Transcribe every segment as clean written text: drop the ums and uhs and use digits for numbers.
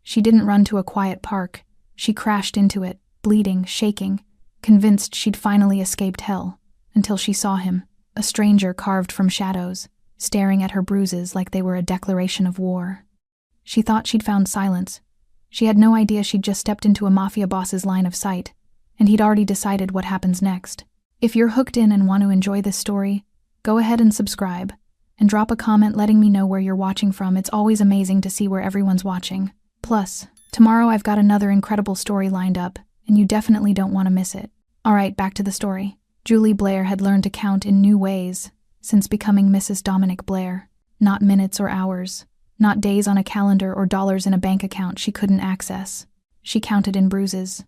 She didn't run to a quiet park. She crashed into it, bleeding, shaking, convinced she'd finally escaped hell, until she saw him, a stranger carved from shadows, staring at her bruises like they were a declaration of war. She thought she'd found silence. She had no idea she'd just stepped into a mafia boss's line of sight, and he'd already decided what happens next. If you're hooked in and want to enjoy this story, go ahead and subscribe, and drop a comment letting me know where you're watching from. It's always amazing to see where everyone's watching. Plus, tomorrow I've got another incredible story lined up, and you definitely don't want to miss it. Alright, back to the story. Julie Blair had learned to count in new ways since becoming Mrs. Dominic Blair. Not minutes or hours, not days on a calendar or dollars in a bank account she couldn't access. She counted in bruises.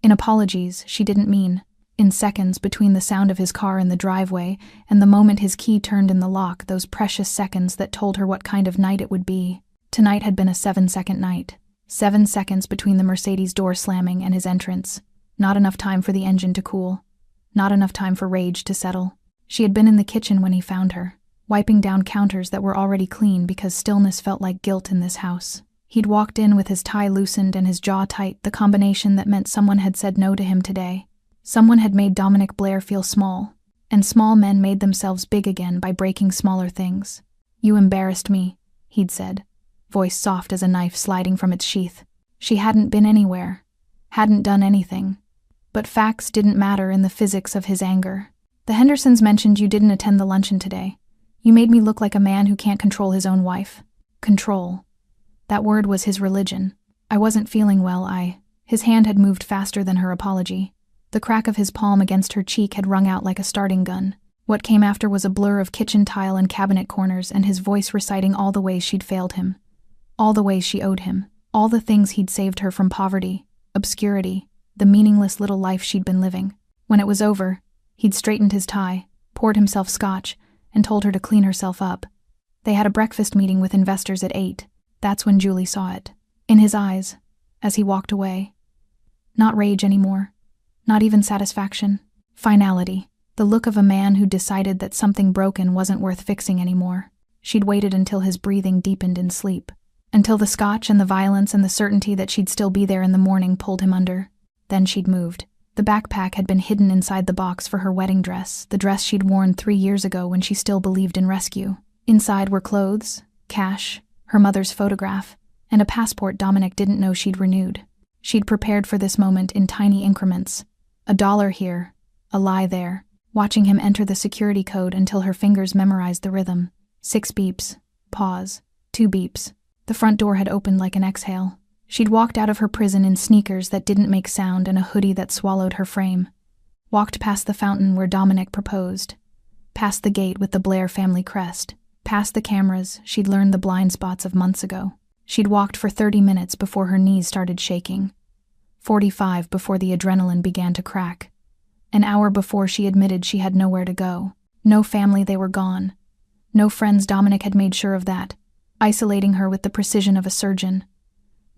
In apologies she didn't mean. In seconds between the sound of his car in the driveway and the moment his key turned in the lock, those precious seconds that told her what kind of night it would be. Tonight had been a 7-second night. 7 seconds between the Mercedes door slamming and his entrance. Not enough time for the engine to cool. Not enough time for rage to settle. She had been in the kitchen when he found her, wiping down counters that were already clean because stillness felt like guilt in this house. He'd walked in with his tie loosened and his jaw tight, the combination that meant someone had said no to him today. Someone had made Dominic Blair feel small, and small men made themselves big again by breaking smaller things. "You embarrassed me," he'd said, voice soft as a knife sliding from its sheath. She hadn't been anywhere, hadn't done anything. But facts didn't matter in the physics of his anger. "The Hendersons mentioned you didn't attend the luncheon today. You made me look like a man who can't control his own wife." Control. That word was his religion. "I wasn't feeling well, His hand had moved faster than her apology. The crack of his palm against her cheek had rung out like a starting gun. What came after was a blur of kitchen tile and cabinet corners and his voice reciting all the ways she'd failed him. All the ways she owed him. All the things he'd saved her from poverty, obscurity, the meaningless little life she'd been living. When it was over, he'd straightened his tie, poured himself scotch, and told her to clean herself up. They had a breakfast meeting with investors at 8. That's when Julie saw it. In his eyes, as he walked away. Not rage anymore. Not even satisfaction. Finality. The look of a man who decided that something broken wasn't worth fixing anymore. She'd waited until his breathing deepened in sleep. Until the scotch and the violence and the certainty that she'd still be there in the morning pulled him under. Then she'd moved. The backpack had been hidden inside the box for her wedding dress, the dress she'd worn 3 years ago when she still believed in rescue. Inside were clothes, cash, her mother's photograph, and a passport Dominic didn't know she'd renewed. She'd prepared for this moment in tiny increments. $1 here, a lie there, watching him enter the security code until her fingers memorized the rhythm. 6 beeps, pause, 2 beeps. The front door had opened like an exhale. She'd walked out of her prison in sneakers that didn't make sound and a hoodie that swallowed her frame. Walked past the fountain where Dominic proposed. Past the gate with the Blair family crest. Past the cameras she'd learned the blind spots of months ago. She'd walked for 30 minutes before her knees started shaking. 45 before the adrenaline began to crack. An hour before she admitted she had nowhere to go. No family, they were gone. No friends, Dominic had made sure of that, isolating her with the precision of a surgeon.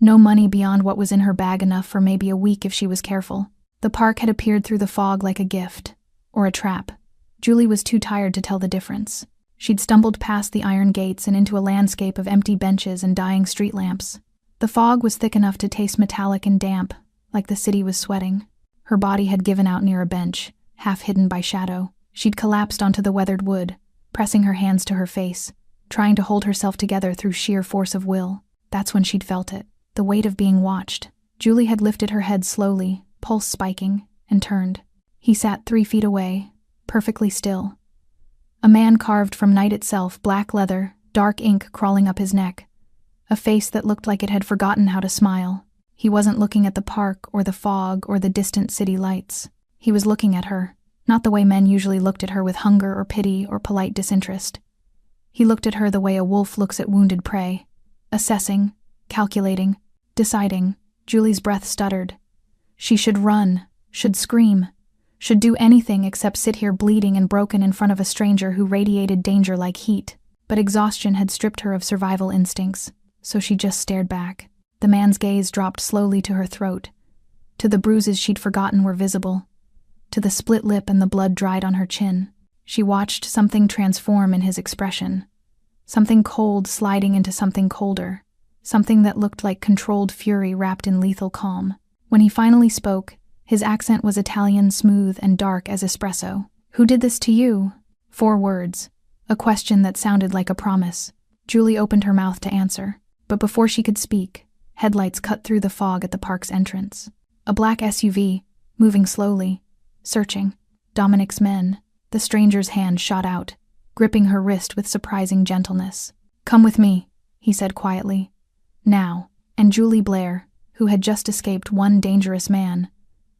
No money beyond what was in her bag, enough for maybe a week if she was careful. The park had appeared through the fog like a gift, or a trap. Julie was too tired to tell the difference. She'd stumbled past the iron gates and into a landscape of empty benches and dying street lamps. The fog was thick enough to taste metallic and damp, like the city was sweating. Her body had given out near a bench, half hidden by shadow. She'd collapsed onto the weathered wood, pressing her hands to her face, trying to hold herself together through sheer force of will. That's when she'd felt it, the weight of being watched. Julie had lifted her head slowly, pulse spiking, and turned. He sat 3 feet away, perfectly still. A man carved from night itself, black leather, dark ink crawling up his neck. A face that looked like it had forgotten how to smile. He wasn't looking at the park or the fog or the distant city lights. He was looking at her, not the way men usually looked at her, with hunger or pity or polite disinterest. He looked at her the way a wolf looks at wounded prey, assessing, calculating, deciding. Julie's breath stuttered. She should run, should scream, should do anything except sit here bleeding and broken in front of a stranger who radiated danger like heat. But exhaustion had stripped her of survival instincts, so she just stared back. The man's gaze dropped slowly to her throat, to the bruises she'd forgotten were visible, to the split lip and the blood dried on her chin. She watched something transform in his expression, something cold sliding into something colder, something that looked like controlled fury wrapped in lethal calm. When he finally spoke, his accent was Italian, smooth and dark as espresso. "Who did this to you?" 4 words, a question that sounded like a promise. Julie opened her mouth to answer, but before she could speak, headlights cut through the fog at the park's entrance. A black SUV, moving slowly, searching. Dominic's men. The stranger's hand shot out, gripping her wrist with surprising gentleness. "Come with me," he said quietly. "Now." And Julie Blair, who had just escaped one dangerous man,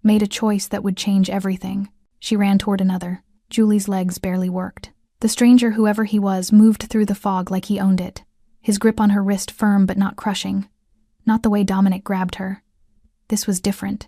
made a choice that would change everything. She ran toward another. Julie's legs barely worked. The stranger, whoever he was, moved through the fog like he owned it, his grip on her wrist firm but not crushing. Not the way Dominic grabbed her. This was different.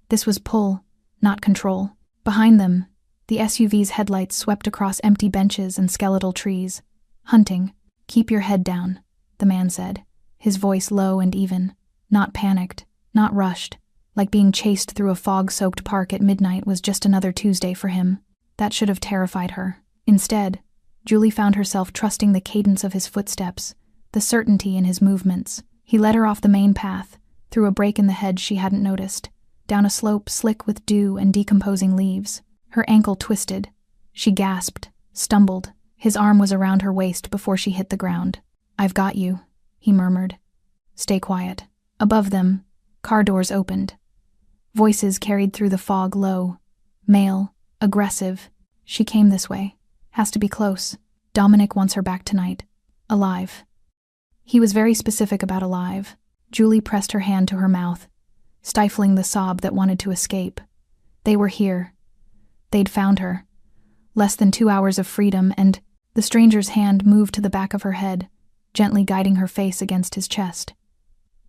This was pull, not control. Behind them, the SUV's headlights swept across empty benches and skeletal trees. "Hunting. Keep your head down," the man said, his voice low and even. Not panicked, not rushed, like being chased through a fog-soaked park at midnight was just another Tuesday for him. That should have terrified her. Instead, Julie found herself trusting the cadence of his footsteps, the certainty in his movements. He led her off the main path, through a break in the hedge she hadn't noticed, down a slope slick with dew and decomposing leaves. Her ankle twisted. She gasped, stumbled. His arm was around her waist before she hit the ground. "I've got you," he murmured. "Stay quiet." Above them, car doors opened. Voices carried through the fog low. Male, aggressive. "She came this way. Has to be close. Dominic wants her back tonight. Alive." He was very specific about alive. Julie pressed her hand to her mouth, stifling the sob that wanted to escape. They were here. They'd found her. Less than 2 hours of freedom, and the stranger's hand moved to the back of her head, gently guiding her face against his chest.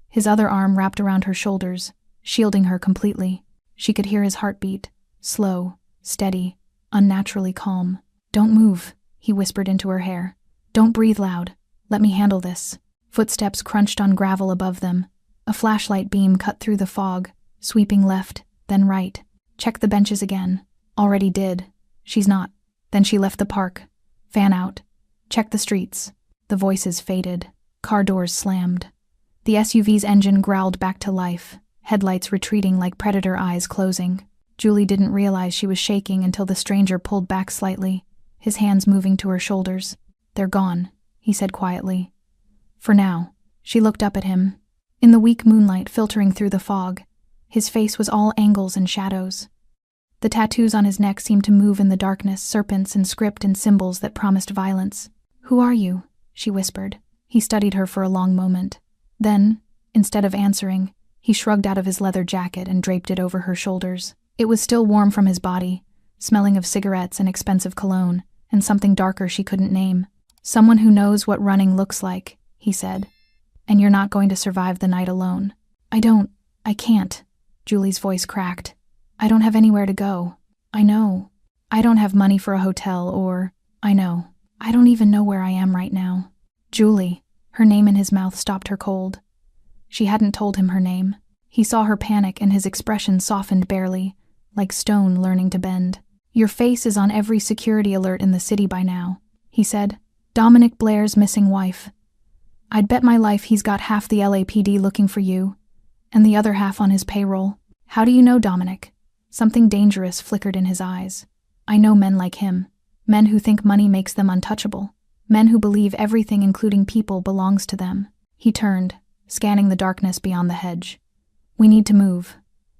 His other arm wrapped around her shoulders, shielding her completely. She could hear his heartbeat, slow, steady, unnaturally calm. "Don't move," he whispered into her hair. "Don't breathe loud. Let me handle this." Footsteps crunched on gravel above them. A flashlight beam cut through the fog, sweeping left, then right. "Check the benches again." "Already did." "She's not." Then she left the park. "Fan out. Check the streets." The voices faded. Car doors slammed. The SUV's engine growled back to life, headlights retreating like predator eyes closing. Julie didn't realize she was shaking until the stranger pulled back slightly, his hands moving to her shoulders. "They're gone," he said quietly. "For now." She looked up at him. In the weak moonlight filtering through the fog, his face was all angles and shadows. The tattoos on his neck seemed to move in the darkness, serpents and script and symbols that promised violence. "Who are you?" she whispered. He studied her for a long moment. Then, instead of answering, he shrugged out of his leather jacket and draped it over her shoulders. It was still warm from his body, smelling of cigarettes and expensive cologne, and something darker she couldn't name. "Someone who knows what running looks like," he said. "And you're not going to survive the night alone." I can't," Julie's voice cracked. "I don't have anywhere to go." "I know. I don't have money for a hotel or—" "I know. I don't even know where I am right now." "Julie," her name in his mouth stopped her cold. She hadn't told him her name. He saw her panic and his expression softened barely, like stone learning to bend. "Your face is on every security alert in the city by now," he said. "Dominic Blair's missing wife. I'd bet my life he's got half the LAPD looking for you, and the other half on his payroll." "How do you know Dominic?" Something dangerous flickered in his eyes. "I know men like him. Men who think money makes them untouchable. Men who believe everything, including people, belongs to them." He turned, scanning the darkness beyond the hedge. "We need to move.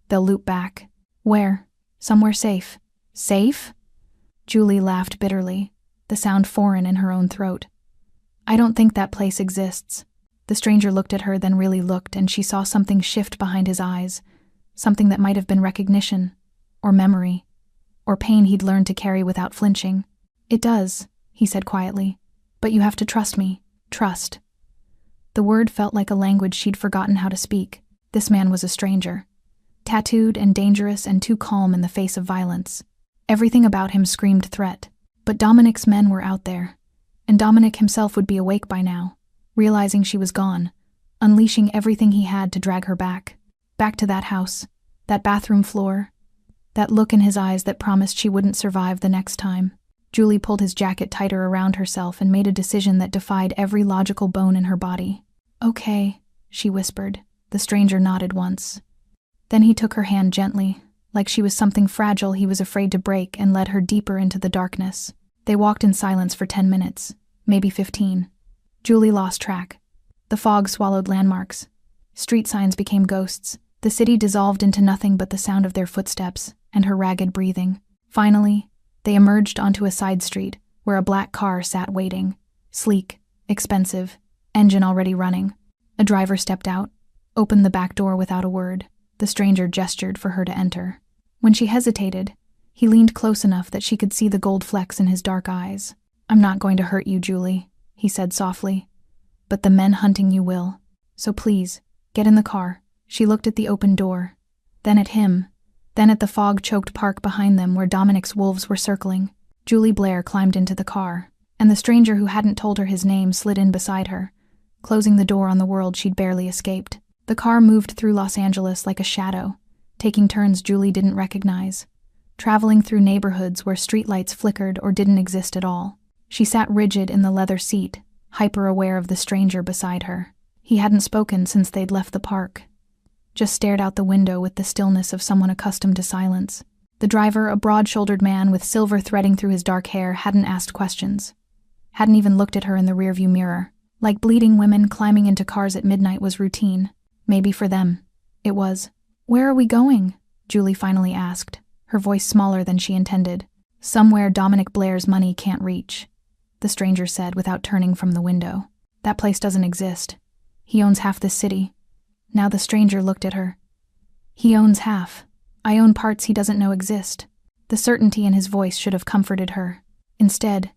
They'll loop back." "Where?" "Somewhere safe." "Safe?" Julie laughed bitterly, the sound foreign in her own throat. "I don't think that place exists." The stranger looked at her, then really looked, and she saw something shift behind his eyes, something that might have been recognition, or memory, or pain he'd learned to carry without flinching. "It does," he said quietly. "But you have to trust me. Trust." The word felt like a language she'd forgotten how to speak. This man was a stranger. Tattooed and dangerous and too calm in the face of violence. Everything about him screamed threat. But Dominic's men were out there, and Dominic himself would be awake by now, realizing she was gone, unleashing everything he had to drag her back. Back to that house, that bathroom floor, that look in his eyes that promised she wouldn't survive the next time. Julie pulled his jacket tighter around herself and made a decision that defied every logical bone in her body. "Okay," she whispered. The stranger nodded once. Then he took her hand gently, like she was something fragile he was afraid to break, and led her deeper into the darkness. They walked in silence for 10 minutes, maybe 15. Julie lost track. The fog swallowed landmarks. Street signs became ghosts. The city dissolved into nothing but the sound of their footsteps and her ragged breathing. Finally, they emerged onto a side street where a black car sat waiting. Sleek, expensive, engine already running. A driver stepped out, opened the back door without a word. The stranger gestured for her to enter. When she hesitated, he leaned close enough that she could see the gold flecks in his dark eyes. "I'm not going to hurt you, Julie," he said softly. "But the men hunting you will. So please, get in the car." She looked at the open door, then at him, then at the fog-choked park behind them where Dominic's wolves were circling. Julie Blair climbed into the car, and the stranger who hadn't told her his name slid in beside her, closing the door on the world she'd barely escaped. The car moved through Los Angeles like a shadow, taking turns Julie didn't recognize, traveling through neighborhoods where streetlights flickered or didn't exist at all. She sat rigid in the leather seat, hyper-aware of the stranger beside her. He hadn't spoken since they'd left the park, just stared out the window with the stillness of someone accustomed to silence. The driver, a broad-shouldered man with silver threading through his dark hair, hadn't asked questions, hadn't even looked at her in the rearview mirror. Like bleeding women climbing into cars at midnight was routine. Maybe for them, it was. "Where are we going?" Julie finally asked, her voice smaller than she intended. "Somewhere Dominic Blair's money can't reach," the stranger said without turning from the window. "That place doesn't exist. He owns half this city." Now the stranger looked at her. "He owns half. I own parts he doesn't know exist." The certainty in his voice should have comforted her. Instead,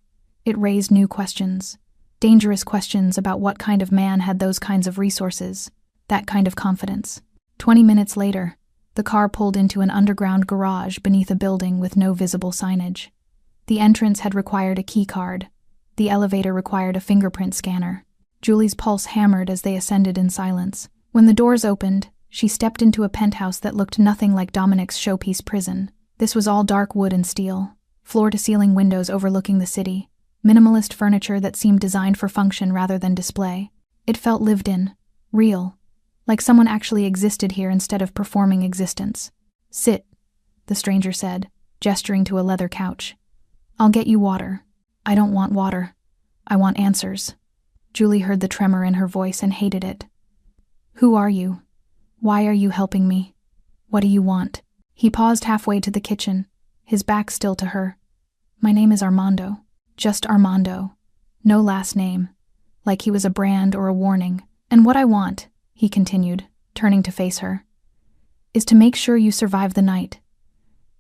it raised new questions. Dangerous questions about what kind of man had those kinds of resources, that kind of confidence. 20 minutes later, the car pulled into an underground garage beneath a building with no visible signage. The entrance had required a key card. The elevator required a fingerprint scanner. Julie's pulse hammered as they ascended in silence. When the doors opened, she stepped into a penthouse that looked nothing like Dominic's showpiece prison. This was all dark wood and steel, floor-to-ceiling windows overlooking the city, minimalist furniture that seemed designed for function rather than display. It felt lived in, real, like someone actually existed here instead of performing existence. "Sit," the stranger said, gesturing to a leather couch. "I'll get you water." "I don't want water. I want answers." Julie heard the tremor in her voice and hated it. "Who are you? Why are you helping me? What do you want?" He paused halfway to the kitchen, his back still to her. "My name is Armando. Just Armando. No last name. Like he was a brand or a warning. And what I want," he continued, turning to face her, "is to make sure you survive the night.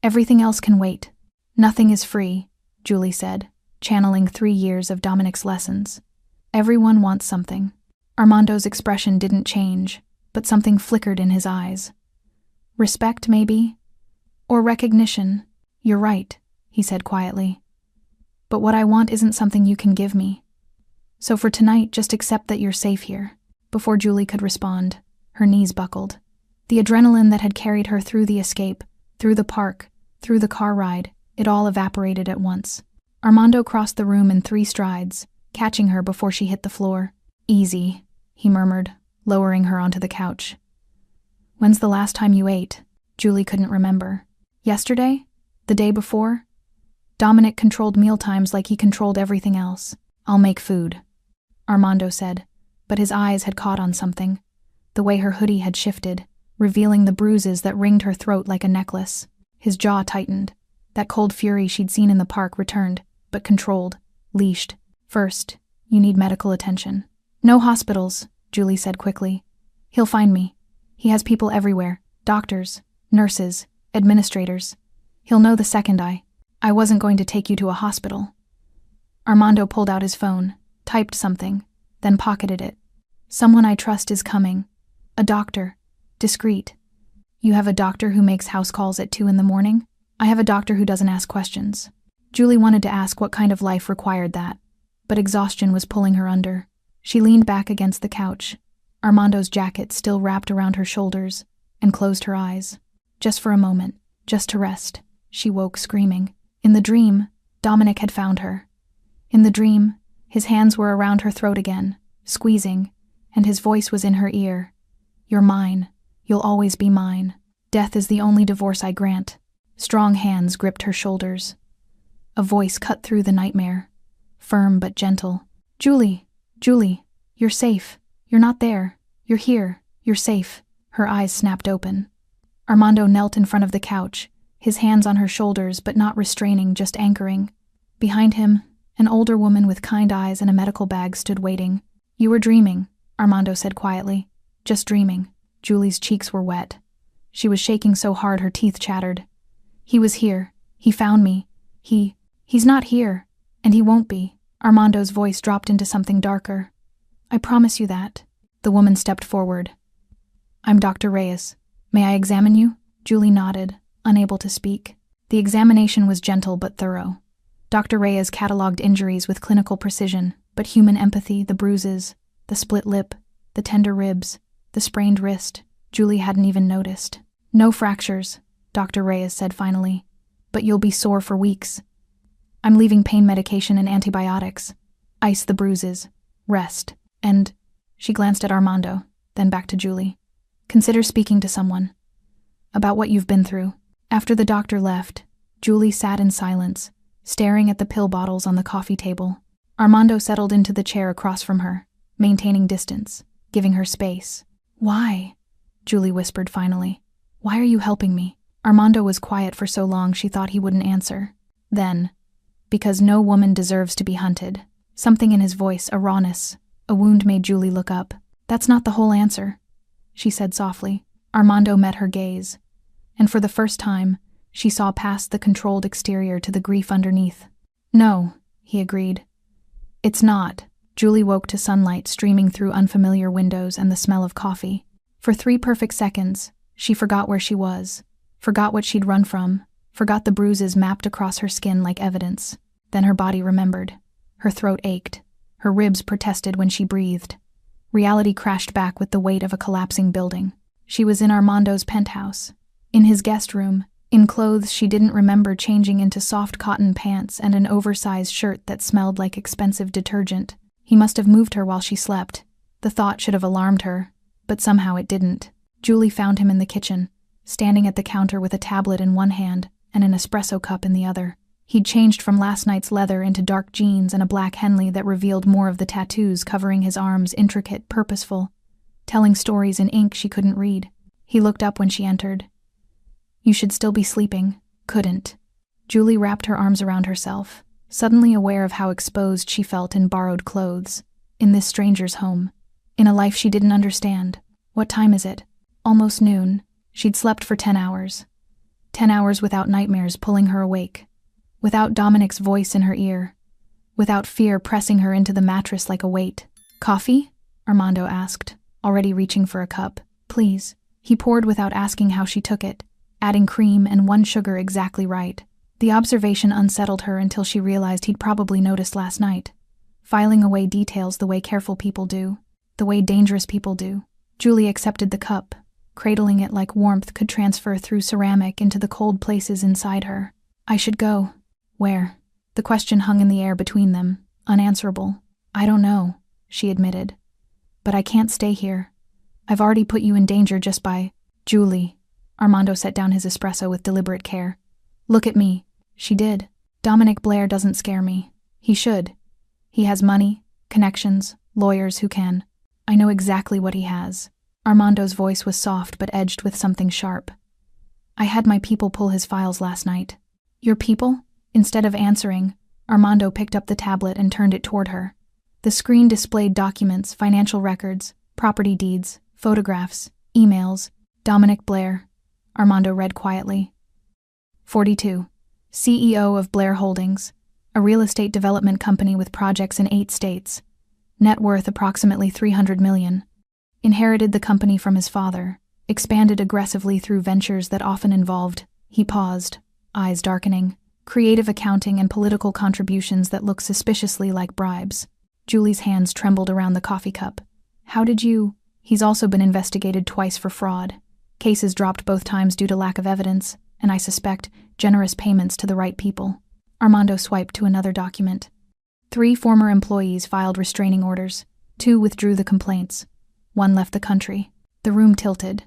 Everything else can wait. Nothing is free," Julie said, channeling 3 years of Dominic's lessons. "Everyone wants something." Armando's expression didn't change, but something flickered in his eyes. "Respect, maybe? Or recognition. You're right," he said quietly. "But what I want isn't something you can give me. So for tonight, just accept that you're safe here." Before Julie could respond, her knees buckled. The adrenaline that had carried her through the escape, through the park, through the car ride, it all evaporated at once. Armando crossed the room in 3 strides, catching her before she hit the floor. "Easy," he murmured, lowering her onto the couch. "When's the last time you ate?" Julie couldn't remember. Yesterday? The day before? Dominic controlled mealtimes like he controlled everything else. "I'll make food," Armando said, but his eyes had caught on something. The way her hoodie had shifted, revealing the bruises that ringed her throat like a necklace. His jaw tightened. That cold fury she'd seen in the park returned, but controlled, leashed. "First, you need medical attention." "No hospitals," Julie said quickly. "He'll find me. He has people everywhere, doctors, nurses, administrators. He'll know the second I wasn't going to take you to a hospital." Armando pulled out his phone, typed something, then pocketed it. "Someone I trust is coming. A doctor. Discreet." "You have a doctor who makes house calls at 2 a.m? "I have a doctor who doesn't ask questions." Julie wanted to ask what kind of life required that, but exhaustion was pulling her under. She leaned back against the couch, Armando's jacket still wrapped around her shoulders, and closed her eyes. Just for a moment, just to rest. She woke screaming. In the dream, Dominic had found her. In the dream, his hands were around her throat again, squeezing, and his voice was in her ear. "You're mine. You'll always be mine. Death is the only divorce I grant." Strong hands gripped her shoulders. A voice cut through the nightmare, firm but gentle. "Julie, Julie, you're safe. You're not there. You're here. You're safe." Her eyes snapped open. Armando knelt in front of the couch, his hands on her shoulders but not restraining, just anchoring. Behind him, an older woman with kind eyes and a medical bag stood waiting. "You were dreaming," Armando said quietly. "Just dreaming." Julie's cheeks were wet. She was shaking so hard her teeth chattered. "He was here. He found me. He's not here. And he won't be." Armando's voice dropped into something darker. "I promise you that." The woman stepped forward. "I'm Dr. Reyes. May I examine you?" Julie nodded, unable to speak. The examination was gentle but thorough. Dr. Reyes cataloged injuries with clinical precision, but human empathy, the bruises, the split lip, the tender ribs, the sprained wrist, Julie hadn't even noticed. "No fractures," Dr. Reyes said finally, "but you'll be sore for weeks. I'm leaving pain medication and antibiotics. Ice the bruises. Rest. And..." She glanced at Armando, then back to Julie. "Consider speaking to someone about what you've been through." After the doctor left, Julie sat in silence, staring at the pill bottles on the coffee table. Armando settled into the chair across from her, maintaining distance, giving her space. "Why?" Julie whispered finally. "Why are you helping me?" Armando was quiet for so long she thought he wouldn't answer. Then, "Because no woman deserves to be hunted." Something in his voice, a rawness, a wound, made Julie look up. "That's not the whole answer," she said softly. Armando met her gaze, and for the first time, she saw past the controlled exterior to the grief underneath. "No," he agreed. "It's not." Julie woke to sunlight streaming through unfamiliar windows and the smell of coffee. For 3 perfect seconds, she forgot where she was, forgot what she'd run from, forgot the bruises mapped across her skin like evidence. Then her body remembered. Her throat ached. Her ribs protested when she breathed. Reality crashed back with the weight of a collapsing building. She was in Armando's penthouse, in his guest room, in clothes she didn't remember changing into soft cotton pants and an oversized shirt that smelled like expensive detergent. He must have moved her while she slept. The thought should have alarmed her, but somehow it didn't. Julie found him in the kitchen, standing at the counter with a tablet in one hand and an espresso cup in the other. He'd changed from last night's leather into dark jeans and a black Henley that revealed more of the tattoos covering his arms, intricate, purposeful, telling stories in ink she couldn't read. He looked up when she entered. "You should still be sleeping." "Couldn't." Julie wrapped her arms around herself, suddenly aware of how exposed she felt in borrowed clothes, in this stranger's home, in a life she didn't understand. "What time is it?" "Almost noon." She'd slept for 10 hours. 10 hours without nightmares pulling her awake, without Dominic's voice in her ear, without fear pressing her into the mattress like a weight. "Coffee?" Armando asked, already reaching for a cup. "Please." He poured without asking how she took it, adding cream and 1 sugar exactly right. The observation unsettled her until she realized he'd probably noticed last night, filing away details the way careful people do, the way dangerous people do. Julie accepted the cup, cradling it like warmth could transfer through ceramic into the cold places inside her. "I should go." "Where?" The question hung in the air between them, unanswerable. "I don't know," she admitted. "But I can't stay here. I've already put you in danger just by..." "Julie." Armando set down his espresso with deliberate care. "Look at me." She did. "Dominic Blair doesn't scare me. He should. He has money, connections, lawyers who can. I know exactly what he has." Armando's voice was soft but edged with something sharp. "I had my people pull his files last night." "Your people?" Instead of answering, Armando picked up the tablet and turned it toward her. The screen displayed documents, financial records, property deeds, photographs, emails. "Dominic Blair," Armando read quietly. 42. CEO of Blair Holdings, a real estate development company with projects in 8 states. Net worth approximately $300 million. Inherited the company from his father, expanded aggressively through ventures that often involved, he paused, eyes darkening, creative accounting and political contributions that looked suspiciously like bribes. Julie's hands trembled around the coffee cup. "How did you..." "He's also been investigated twice for fraud. Cases dropped both times due to lack of evidence, and I suspect generous payments to the right people." Armando swiped to another document. 3 former employees filed restraining orders. 2 withdrew the complaints. One left the country. The room tilted.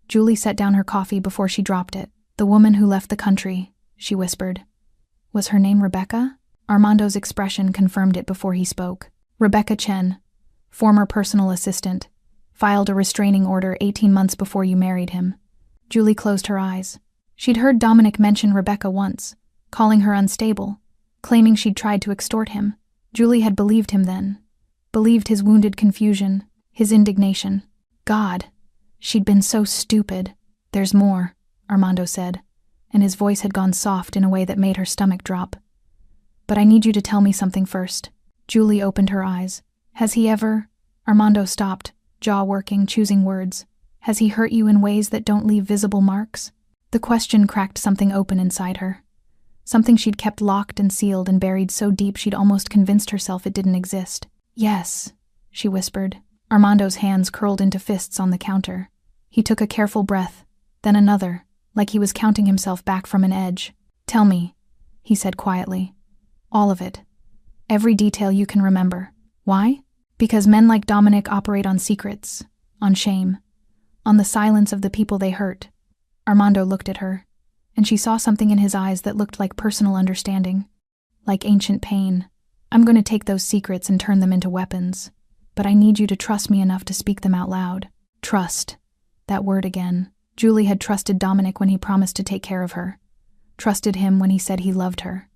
Julie set down her coffee before she dropped it. The woman who left the country, she whispered. Was her name Rebecca? Armando's expression confirmed it before he spoke. Rebecca Chen, former personal assistant, filed a restraining order 18 months before you married him. Julie closed her eyes. She'd heard Dominic mention Rebecca once, calling her unstable, claiming she'd tried to extort him. Julie had believed him then. Believed his wounded confusion, his indignation. God, she'd been so stupid. There's more, Armando said, and his voice had gone soft in a way that made her stomach drop. But I need you to tell me something first. Julie opened her eyes. Has he ever? Armando stopped, jaw working, choosing words. Has he hurt you in ways that don't leave visible marks? The question cracked something open inside her. Something she'd kept locked and sealed and buried so deep she'd almost convinced herself it didn't exist. Yes, she whispered. Armando's hands curled into fists on the counter. He took a careful breath, then another, like he was counting himself back from an edge. Tell me, he said quietly. All of it. Every detail you can remember. Why? Because men like Dominic operate on secrets, on shame, on the silence of the people they hurt. Armando looked at her, and she saw something in his eyes that looked like personal understanding, like ancient pain. I'm going to take those secrets and turn them into weapons, but I need you to trust me enough to speak them out loud. Trust. That word again. Julie had trusted Dominic when he promised to take care of her. Trusted him when he said he loved her.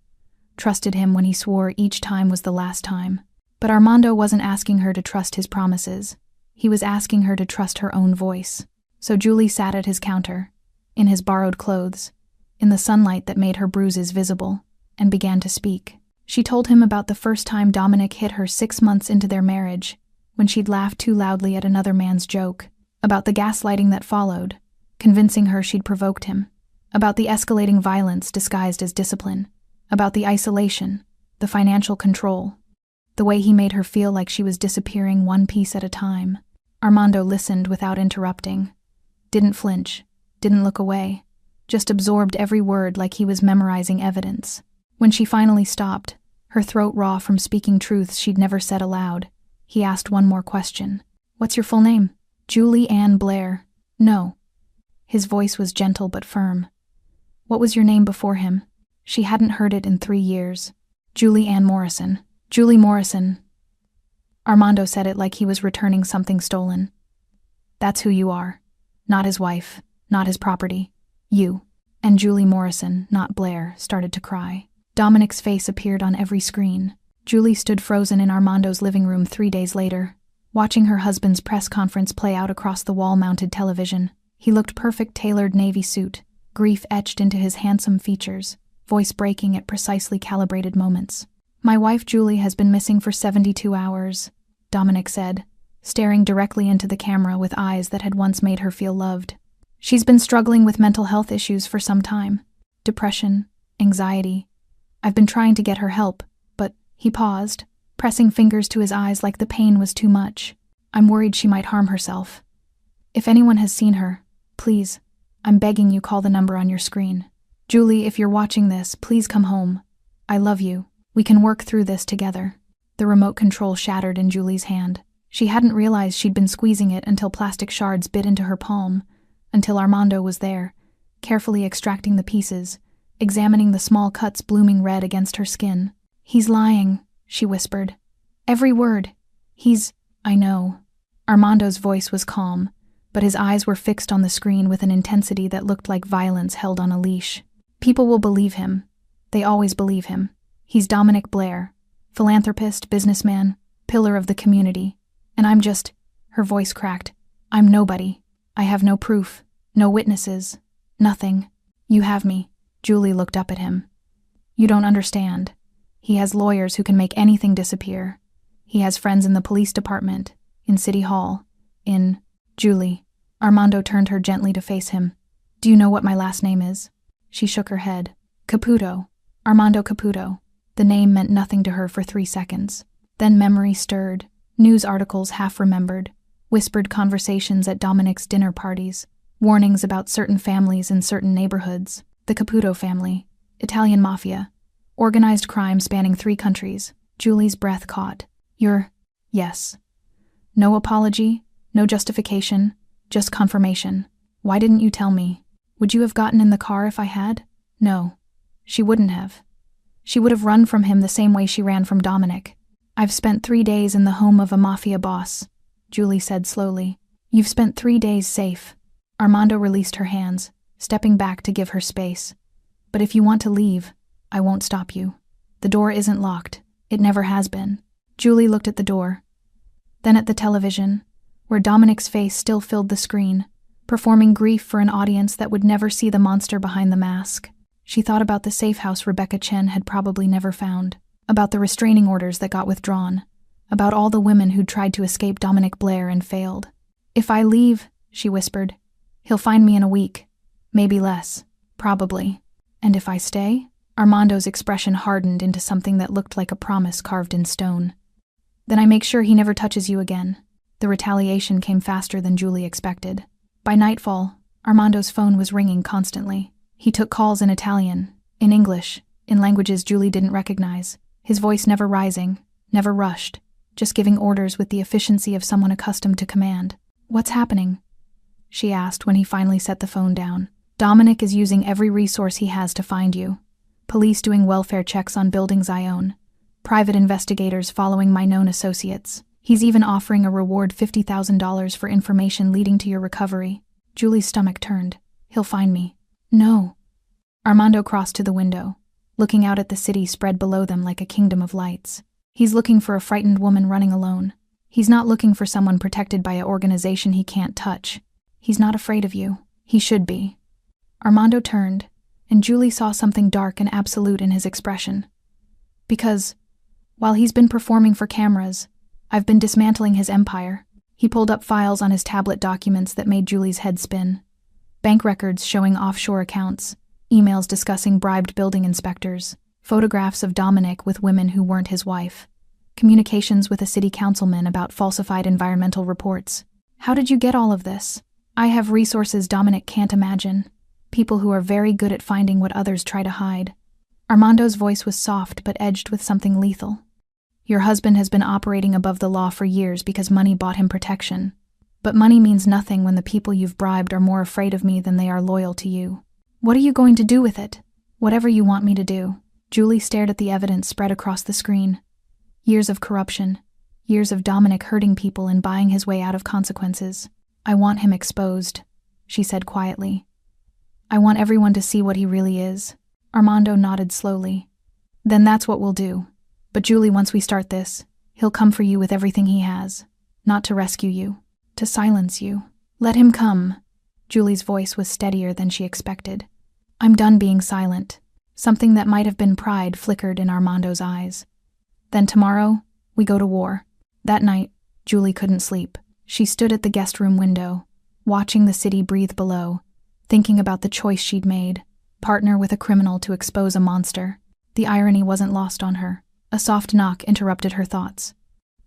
Trusted him when he swore each time was the last time. But Armando wasn't asking her to trust his promises. He was asking her to trust her own voice. So Julie sat at his counter, in his borrowed clothes, in the sunlight that made her bruises visible, and began to speak. She told him about the first time Dominic hit her 6 months into their marriage, when she'd laughed too loudly at another man's joke, about the gaslighting that followed, convincing her she'd provoked him, about the escalating violence disguised as discipline, about the isolation, the financial control, the way he made her feel like she was disappearing one piece at a time. Armando listened without interrupting, didn't flinch, didn't look away, just absorbed every word like he was memorizing evidence. When she finally stopped, her throat raw from speaking truths she'd never said aloud, he asked one more question. What's your full name? Julie Ann Blair. No. His voice was gentle but firm. What was your name before him? She hadn't heard it in 3 years. Julie Ann Morrison. Julie Morrison. Armando said it like he was returning something stolen. That's who you are. Not his wife, not his property. You. And Julie Morrison, not Blair, started to cry. Dominic's face appeared on every screen. Julie stood frozen in Armando's living room 3 days later, watching her husband's press conference play out across the wall-mounted television. He looked perfect, tailored navy suit, grief etched into his handsome features, voice breaking at precisely calibrated moments. My wife Julie has been missing for 72 hours, Dominic said, staring directly into the camera with eyes that had once made her feel loved. She's been struggling with mental health issues for some time. Depression, anxiety. I've been trying to get her help, but he paused, pressing fingers to his eyes like the pain was too much. I'm worried she might harm herself. If anyone has seen her, please, I'm begging you, call the number on your screen. Julie, if you're watching this, please come home. I love you. We can work through this together. The remote control shattered in Julie's hand. She hadn't realized she'd been squeezing it until plastic shards bit into her palm, until Armando was there, carefully extracting the pieces, examining the small cuts blooming red against her skin. He's lying, she whispered. Every word. I know. Armando's voice was calm, but his eyes were fixed on the screen with an intensity that looked like violence held on a leash. People will believe him. They always believe him. He's Dominic Blair, philanthropist, businessman, pillar of the community. And I'm just, her voice cracked, I'm nobody. I have no proof, no witnesses, nothing. You have me. Julie looked up at him. You don't understand. He has lawyers who can make anything disappear. He has friends in the police department, in City Hall, in... Julie. Armando turned her gently to face him. Do you know what my last name is? She shook her head. Caputo. Armando Caputo. The name meant nothing to her for 3 seconds. Then memory stirred. News articles half remembered. Whispered conversations at Dominic's dinner parties. Warnings about certain families in certain neighborhoods. The Caputo family. Italian Mafia. Organized crime spanning 3 countries. Julie's breath caught. Yes. No apology, No justification, just confirmation. Why didn't you tell me? Would you have gotten in the car if I had? No. She wouldn't have. She would have run from him the same way she ran from Dominic. I've spent 3 days in the home of a Mafia boss, Julie said slowly. You've spent 3 days safe. Armando released her hands, stepping back to give her space. But if you want to leave, I won't stop you. The door isn't locked. It never has been. Julie looked at the door, then at the television, where Dominic's face still filled the screen, performing grief for an audience that would never see the monster behind the mask. She thought about the safe house Rebecca Chen had probably never found, about the restraining orders that got withdrawn, about all the women who'd tried to escape Dominic Blair and failed. If I leave, she whispered, he'll find me in a week, maybe less, probably. And if I stay? Armando's expression hardened into something that looked like a promise carved in stone. Then I make sure he never touches you again. The retaliation came faster than Julie expected. By nightfall, Armando's phone was ringing constantly. He took calls in Italian, in English, in languages Julie didn't recognize, his voice never rising, never rushed, just giving orders with the efficiency of someone accustomed to command. What's happening? She asked when he finally set the phone down. Dominic is using every resource he has to find you. Police doing welfare checks on buildings I own. Private investigators following my known associates. He's even offering a reward $50,000 for information leading to your recovery. Julie's stomach turned. He'll find me. No. Armando crossed to the window, looking out at the city spread below them like a kingdom of lights. He's looking for a frightened woman running alone. He's not looking for someone protected by an organization he can't touch. He's not afraid of you. He should be. Armando turned, and Julie saw something dark and absolute in his expression. Because, while he's been performing for cameras, I've been dismantling his empire. He pulled up files on his tablet documents that made Julie's head spin. Bank records showing offshore accounts, emails discussing bribed building inspectors, photographs of Dominic with women who weren't his wife, communications with a city councilman about falsified environmental reports. How did you get all of this? I have resources Dominic can't imagine. People who are very good at finding what others try to hide. Armando's voice was soft but edged with something lethal. Your husband has been operating above the law for years because money bought him protection. But money means nothing when the people you've bribed are more afraid of me than they are loyal to you. What are you going to do with it? Whatever you want me to do. Julie stared at the evidence spread across the screen. Years of corruption. Years of Dominic hurting people and buying his way out of consequences. I want him exposed, she said quietly. I want everyone to see what he really is. Armando nodded slowly. Then that's what we'll do. But Julie, once we start this, he'll come for you with everything he has. Not to rescue you. To silence you. Let him come. Julie's voice was steadier than she expected. I'm done being silent. Something that might have been pride flickered in Armando's eyes. Then tomorrow, we go to war. That night, Julie couldn't sleep. She stood at the guest room window, watching the city breathe below, thinking about the choice she'd made. Partner with a criminal to expose a monster. The irony wasn't lost on her. A soft knock interrupted her thoughts.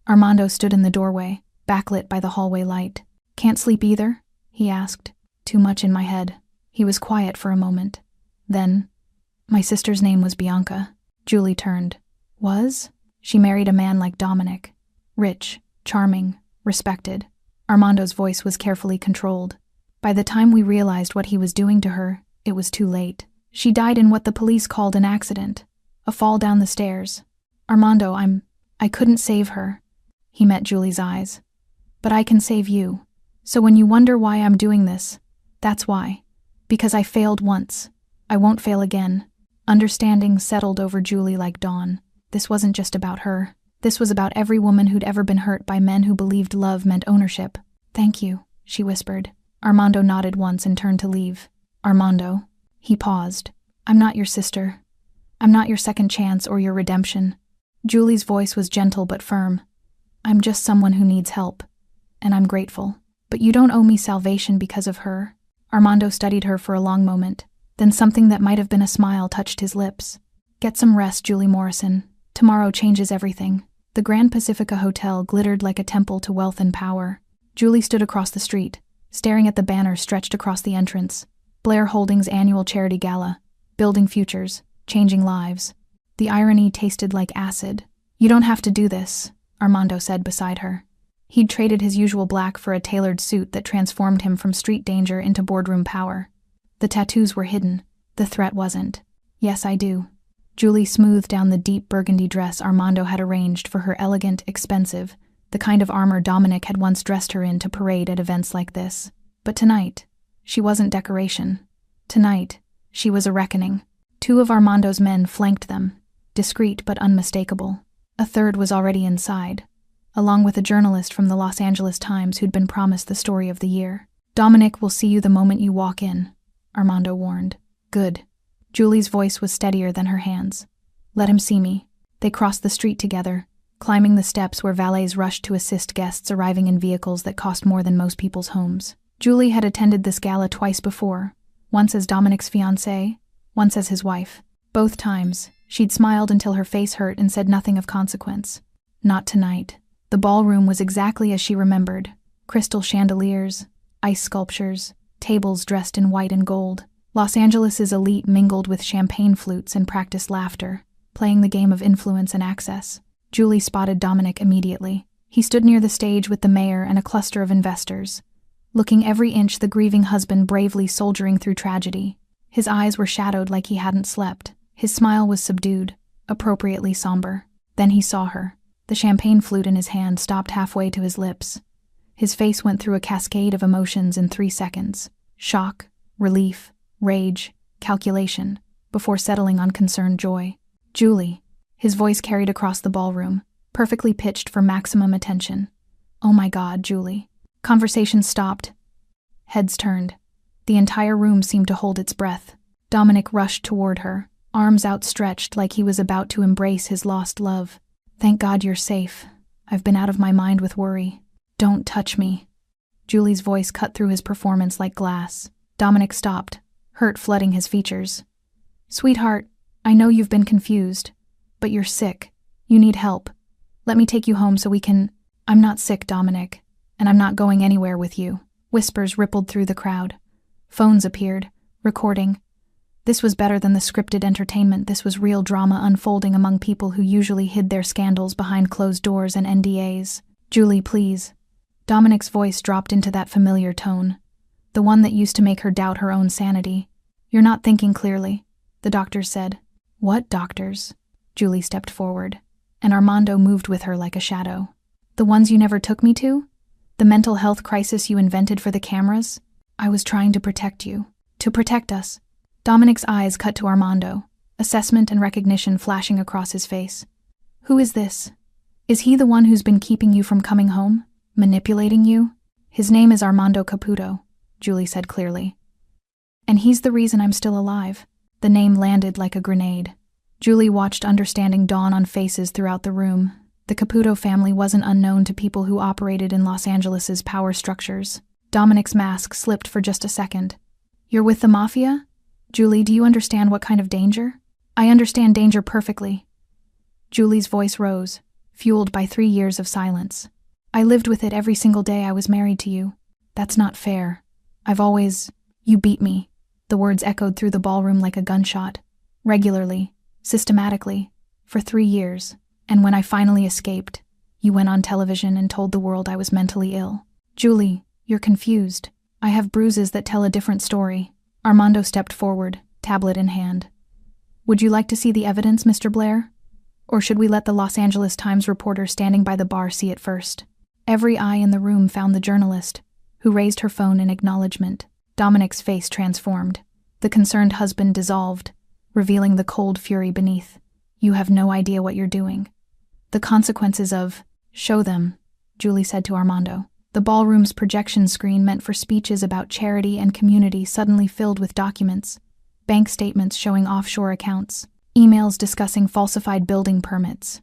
Armando stood in the doorway, backlit by the hallway light. Can't sleep either? He asked. Too much in my head. He was quiet for a moment. Then, my sister's name was Bianca. Julie turned. Was? She married a man like Dominic. Rich, charming, respected. Armando's voice was carefully controlled. By the time we realized what he was doing to her, it was too late. She died in what the police called an accident. A fall down the stairs. Armando, I couldn't save her. He met Julie's eyes. But I can save you. So when you wonder why I'm doing this, that's why. Because I failed once. I won't fail again. Understanding settled over Julie like dawn. This wasn't just about her. This was about every woman who'd ever been hurt by men who believed love meant ownership. Thank you, she whispered. Armando nodded once and turned to leave. Armando. He paused. I'm not your sister. I'm not your second chance or your redemption. Julie's voice was gentle but firm. I'm just someone who needs help. And I'm grateful. But you don't owe me salvation because of her. Armando studied her for a long moment. Then something that might have been a smile touched his lips. Get some rest, Julie Morrison. Tomorrow changes everything. The Grand Pacifica Hotel glittered like a temple to wealth and power. Julie stood across the street, staring at the banner stretched across the entrance. Blair Holdings' annual charity gala. Building futures, changing lives. The irony tasted like acid. You don't have to do this, Armando said beside her. He'd traded his usual black for a tailored suit that transformed him from street danger into boardroom power. The tattoos were hidden. The threat wasn't. "Yes, I do." Julie smoothed down the deep burgundy dress Armando had arranged for her, elegant, expensive, the kind of armor Dominic had once dressed her in to parade at events like this. But tonight, she wasn't decoration. Tonight, she was a reckoning. 2 of Armando's men flanked them, discreet but unmistakable. A third was already inside, along with a journalist from the Los Angeles Times who'd been promised the story of the year. "Dominic will see you the moment you walk in," Armando warned. "Good." Julie's voice was steadier than her hands. "Let him see me." They crossed the street together, climbing the steps where valets rushed to assist guests arriving in vehicles that cost more than most people's homes. Julie had attended this gala twice before, once as Dominic's fiancée, once as his wife. Both times, she'd smiled until her face hurt and said nothing of consequence. Not tonight. The ballroom was exactly as she remembered. Crystal chandeliers, ice sculptures, tables dressed in white and gold. Los Angeles' elite mingled with champagne flutes and practiced laughter, playing the game of influence and access. Julie spotted Dominic immediately. He stood near the stage with the mayor and a cluster of investors, looking every inch the grieving husband bravely soldiering through tragedy. His eyes were shadowed like he hadn't slept. His smile was subdued, appropriately somber. Then he saw her. The champagne flute in his hand stopped halfway to his lips. His face went through a cascade of emotions in 3 seconds. Shock, relief, rage, calculation, before settling on concerned joy. "Julie." His voice carried across the ballroom, perfectly pitched for maximum attention. "Oh my God, Julie." Conversation stopped. Heads turned. The entire room seemed to hold its breath. Dominic rushed toward her, arms outstretched like he was about to embrace his lost love. "Thank God you're safe. I've been out of my mind with worry." "Don't touch me." Julie's voice cut through his performance like glass. Dominic stopped, hurt flooding his features. "Sweetheart, I know you've been confused, but you're sick. You need help. Let me take you home so we can—" "I'm not sick, Dominic, and I'm not going anywhere with you." Whispers rippled through the crowd. Phones appeared, recording. This was better than the scripted entertainment. This was real drama unfolding among people who usually hid their scandals behind closed doors and NDAs. "Julie, please." Dominic's voice dropped into that familiar tone, the one that used to make her doubt her own sanity. "You're not thinking clearly," the doctors said. "What doctors?" Julie stepped forward, and Armando moved with her like a shadow. "The ones you never took me to? The mental health crisis you invented for the cameras? I was trying to protect you. To protect us." Dominic's eyes cut to Armando, assessment and recognition flashing across his face. "Who is this? Is he the one who's been keeping you from coming home? Manipulating you?" "His name is Armando Caputo," Julie said clearly. "And he's the reason I'm still alive." The name landed like a grenade. Julie watched understanding dawn on faces throughout the room. The Caputo family wasn't unknown to people who operated in Los Angeles' power structures. Dominic's mask slipped for just a second. "You're with the Mafia? Julie, do you understand what kind of danger?" "I understand danger perfectly." Julie's voice rose, fueled by 3 years of silence. "I lived with it every single day I was married to you. That's not fair. I've always— You beat me." The words echoed through the ballroom like a gunshot. "Regularly, systematically, for 3 years. And when I finally escaped, you went on television and told the world I was mentally ill." "Julie, you're confused. I have bruises that tell a different story." Armando stepped forward, tablet in hand. "Would you like to see the evidence, Mr. Blair? Or should we let the Los Angeles Times reporter standing by the bar see it first?" Every eye in the room found the journalist, who raised her phone in acknowledgement. Dominic's face transformed. The concerned husband dissolved, revealing the cold fury beneath. "You have no idea what you're doing. The consequences of—" "Show them," Julie said to Armando. The ballroom's projection screen meant for speeches about charity and community suddenly filled with documents, bank statements showing offshore accounts, emails discussing falsified building permits,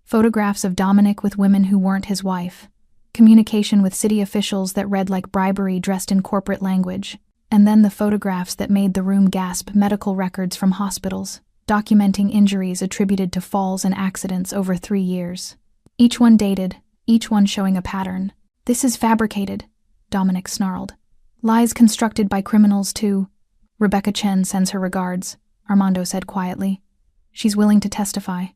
photographs of Dominic with women who weren't his wife, communication with city officials that read like bribery dressed in corporate language, and then the photographs that made the room gasp, medical records from hospitals, documenting injuries attributed to falls and accidents over 3 years. Each one dated, each one showing a pattern. "This is fabricated," Dominic snarled. "Lies constructed by criminals to—" "Rebecca Chen sends her regards," Armando said quietly. "She's willing to testify.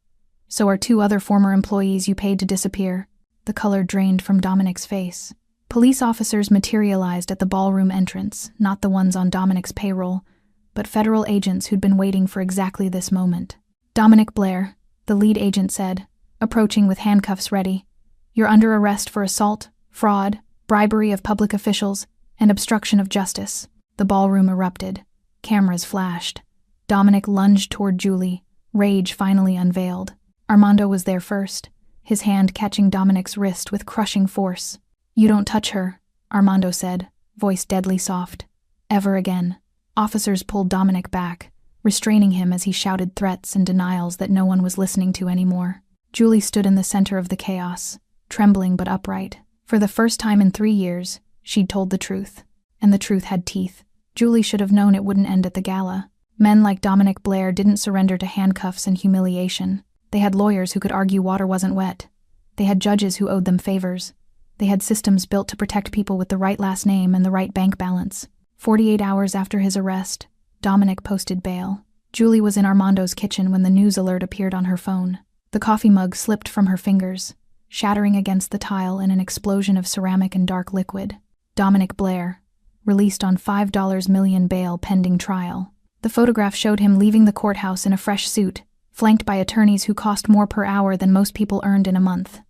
So are 2 other former employees you paid to disappear." The color drained from Dominic's face. Police officers materialized at the ballroom entrance, not the ones on Dominic's payroll, but federal agents who'd been waiting for exactly this moment. "Dominic Blair," the lead agent said, approaching with handcuffs ready. "You're under arrest for assault, fraud, bribery of public officials, and obstruction of justice." The ballroom erupted. Cameras flashed. Dominic lunged toward Julie, rage finally unveiled. Armando was there first, his hand catching Dominic's wrist with crushing force. "You don't touch her," Armando said, voice deadly soft. "Ever again." Officers pulled Dominic back, restraining him as he shouted threats and denials that no one was listening to anymore. Julie stood in the center of the chaos, trembling but upright. For the first time in 3 years, she'd told the truth. And the truth had teeth. Julie should have known it wouldn't end at the gala. Men like Dominic Blair didn't surrender to handcuffs and humiliation. They had lawyers who could argue water wasn't wet. They had judges who owed them favors. They had systems built to protect people with the right last name and the right bank balance. 48 hours after his arrest, Dominic posted bail. Julie was in Armando's kitchen when the news alert appeared on her phone. The coffee mug slipped from her fingers, shattering against the tile in an explosion of ceramic and dark liquid. Dominic Blair, released on $5 million bail pending trial. The photograph showed him leaving the courthouse in a fresh suit, flanked by attorneys who cost more per hour than most people earned in a month.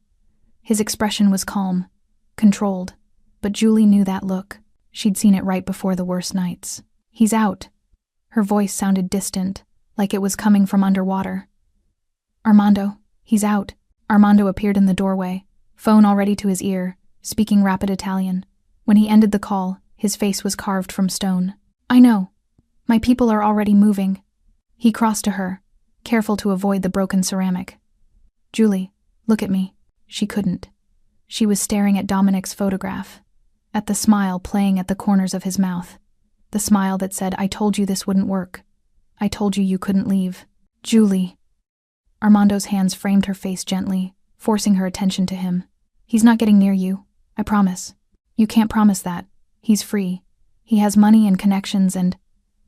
His expression was calm, controlled, but Julie knew that look. She'd seen it right before the worst nights. "He's out." Her voice sounded distant, like it was coming from underwater. "Armando, he's out." Armando appeared in the doorway, phone already to his ear, speaking rapid Italian. When he ended the call, his face was carved from stone. "I know. My people are already moving." He crossed to her, careful to avoid the broken ceramic. "Julie, look at me." She couldn't. She was staring at Dominic's photograph, at the smile playing at the corners of his mouth. The smile that said, "I told you this wouldn't work. I told you you couldn't leave." "Julie." Armando's hands framed her face gently, forcing her attention to him. "He's not getting near you. I promise." "You can't promise that. He's free. He has money and connections and—"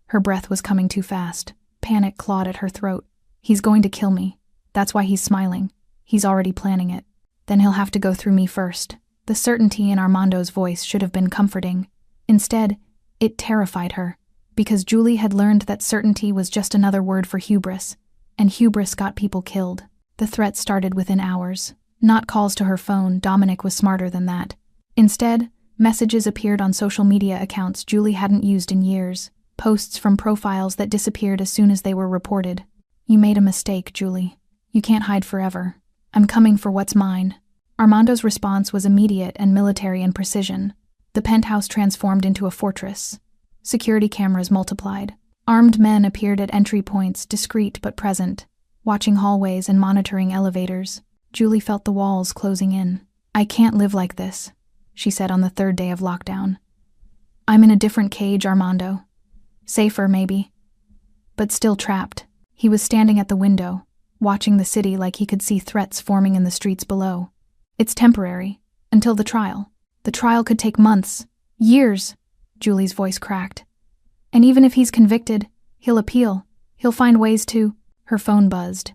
Her breath was coming too fast. Panic clawed at her throat. "He's going to kill me. That's why he's smiling. He's already planning it. Then he'll have to go through me first." The certainty in Armando's voice should have been comforting. Instead, it terrified her, because Julie had learned that certainty was just another word for hubris, and hubris got people killed. The threat started within hours. Not calls to her phone. Dominic was smarter than that. Instead, messages appeared on social media accounts Julie hadn't used in years, posts from profiles that disappeared as soon as they were reported. "You made a mistake, Julie. You can't hide forever. I'm coming for what's mine." Armando's response was immediate and military in precision. The penthouse transformed into a fortress. Security cameras multiplied. Armed men appeared at entry points, discreet but present, watching hallways and monitoring elevators. Julie felt the walls closing in. "I can't live like this," she said on the 3rd day of lockdown. "I'm in a different cage, Armando. Safer, maybe. But still trapped." He was standing at the window, watching the city like he could see threats forming in the streets below. "It's temporary, until the trial. The trial could take months, years," Julie's voice cracked. "And even if he's convicted, he'll appeal. He'll find ways to—" Her phone buzzed.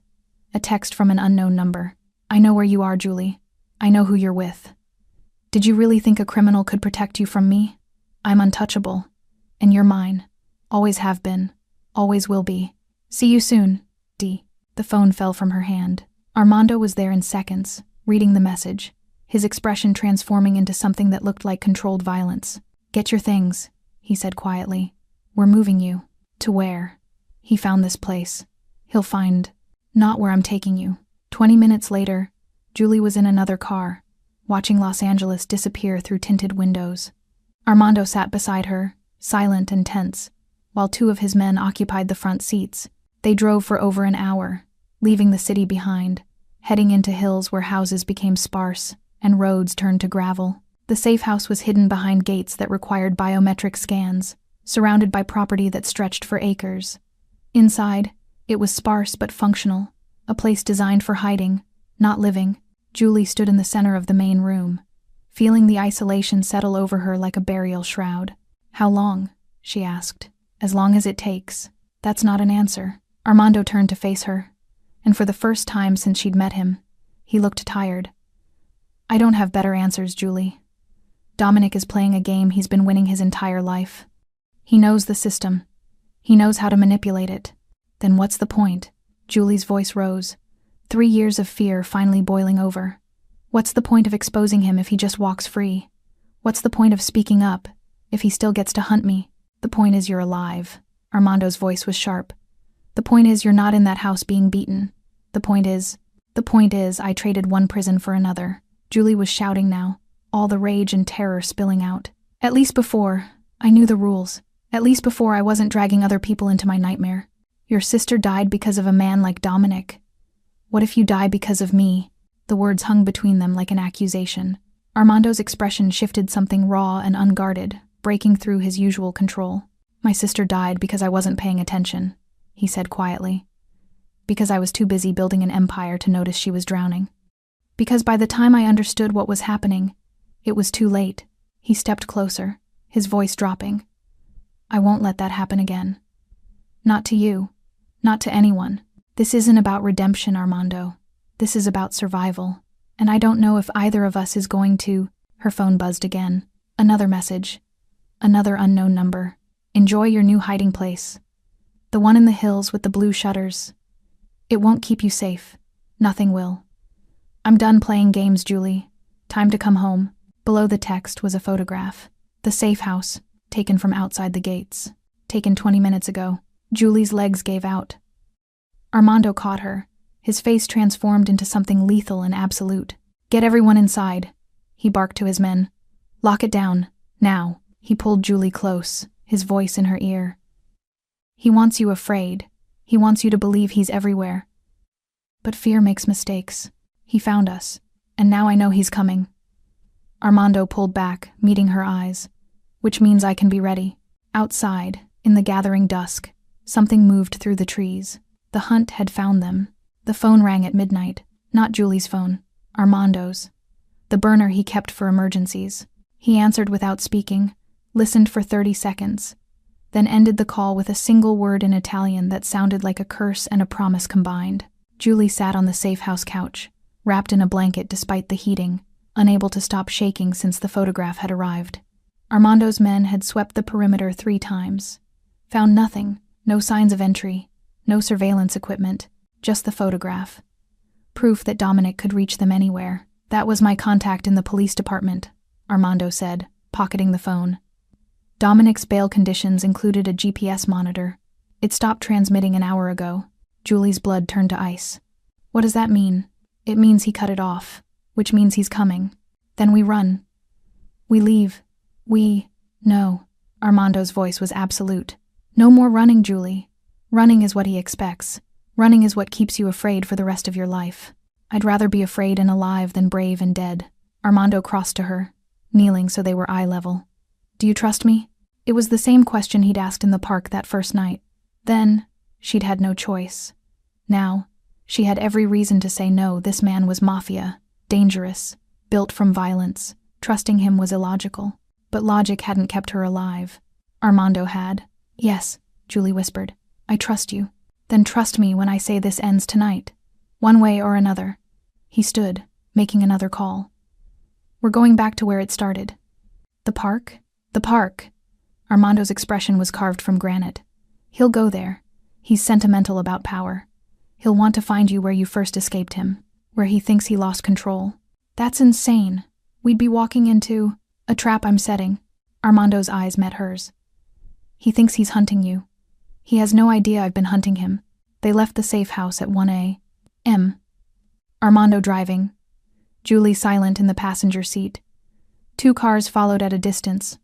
A text from an unknown number. "I know where you are, Julie. I know who you're with. Did you really think a criminal could protect you from me? I'm untouchable. And you're mine. Always have been. Always will be. See you soon, D." The phone fell from her hand. Armando was there in seconds, reading the message, his expression transforming into something that looked like controlled violence. "Get your things," he said quietly. "We're moving you." "To where?" "He found this place. He'll find—" "Not where I'm taking you." 20 minutes later, Julie was in another car, watching Los Angeles disappear through tinted windows. Armando sat beside her, silent and tense, while 2 of his men occupied the front seats. They drove for over an hour, leaving the city behind, heading into hills where houses became sparse and roads turned to gravel. The safe house was hidden behind gates that required biometric scans, surrounded by property that stretched for acres. Inside, it was sparse but functional, a place designed for hiding, not living. Julie stood in the center of the main room, feeling the isolation settle over her like a burial shroud. "How long?" she asked. "As long as it takes." That's not an answer. Armando turned to face her, and for the first time since she'd met him, he looked tired. I don't have better answers, Julie. Dominic is playing a game he's been winning his entire life. He knows the system. He knows how to manipulate it. Then what's the point? Julie's voice rose. 3 years of fear finally boiling over. What's the point of exposing him if he just walks free? What's the point of speaking up if he still gets to hunt me? The point is you're alive. Armando's voice was sharp. The point is you're not in that house being beaten. The point is I traded one prison for another. Julie was shouting now, all the rage and terror spilling out. At least before, I knew the rules. At least before I wasn't dragging other people into my nightmare. Your sister died because of a man like Dominic. What if you die because of me? The words hung between them like an accusation. Armando's expression shifted something raw and unguarded, breaking through his usual control. My sister died because I wasn't paying attention, he said quietly. Because I was too busy building an empire to notice she was drowning. Because by the time I understood what was happening, it was too late. He stepped closer, his voice dropping. I won't let that happen again. Not to you. Not to anyone. This isn't about redemption, Armando. This is about survival. And I don't know if either of us is going to... Her phone buzzed again. Another message. Another unknown number. Enjoy your new hiding place. The one in the hills with the blue shutters. It won't keep you safe. Nothing will. I'm done playing games, Julie. Time to come home. Below the text was a photograph. The safe house, taken from outside the gates. Taken 20 minutes ago. Julie's legs gave out. Armando caught her. His face transformed into something lethal and absolute. Get everyone inside, he barked to his men. Lock it down, now. He pulled Julie close, his voice in her ear. He wants you afraid. He wants you to believe he's everywhere. But fear makes mistakes. He found us, and now I know he's coming. Armando pulled back, meeting her eyes. Which means I can be ready. Outside, in the gathering dusk, something moved through the trees. The hunt had found them. The phone rang at midnight. Not Julie's phone. Armando's. The burner he kept for emergencies. He answered without speaking, listened for 30 seconds, then ended the call with a single word in Italian that sounded like a curse and a promise combined. Julie sat on the safe house couch, wrapped in a blanket despite the heating, unable to stop shaking since the photograph had arrived. Armando's men had swept the perimeter 3 times. Found nothing, no signs of entry, no surveillance equipment, just the photograph. Proof that Dominic could reach them anywhere. That was my contact in the police department, Armando said, pocketing the phone. Dominic's bail conditions included a GPS monitor. It stopped transmitting an hour ago. Julie's blood turned to ice. What does that mean? It means he cut it off, which means he's coming. Then we run. We leave. No. Armando's voice was absolute. No more running, Julie. Running is what he expects. Running is what keeps you afraid for the rest of your life. I'd rather be afraid and alive than brave and dead. Armando crossed to her, kneeling so they were eye level. Do you trust me? It was the same question he'd asked in the park that first night. Then, she'd had no choice. Now, she had every reason to say no. This man was Mafia, dangerous, built from violence. Trusting him was illogical. But logic hadn't kept her alive. Armando had. Yes, Julie whispered. I trust you. Then trust me when I say this ends tonight. One way or another. He stood, making another call. We're going back to where it started. The park? The park. Armando's expression was carved from granite. He'll go there. He's sentimental about power. He'll want to find you where you first escaped him, where he thinks he lost control. That's insane. We'd be walking into a trap I'm setting. Armando's eyes met hers. He thinks he's hunting you. He has no idea I've been hunting him. They left the safe house at 1 a.m. Armando driving. Julie silent in the passenger seat. 2 cars followed at a distance.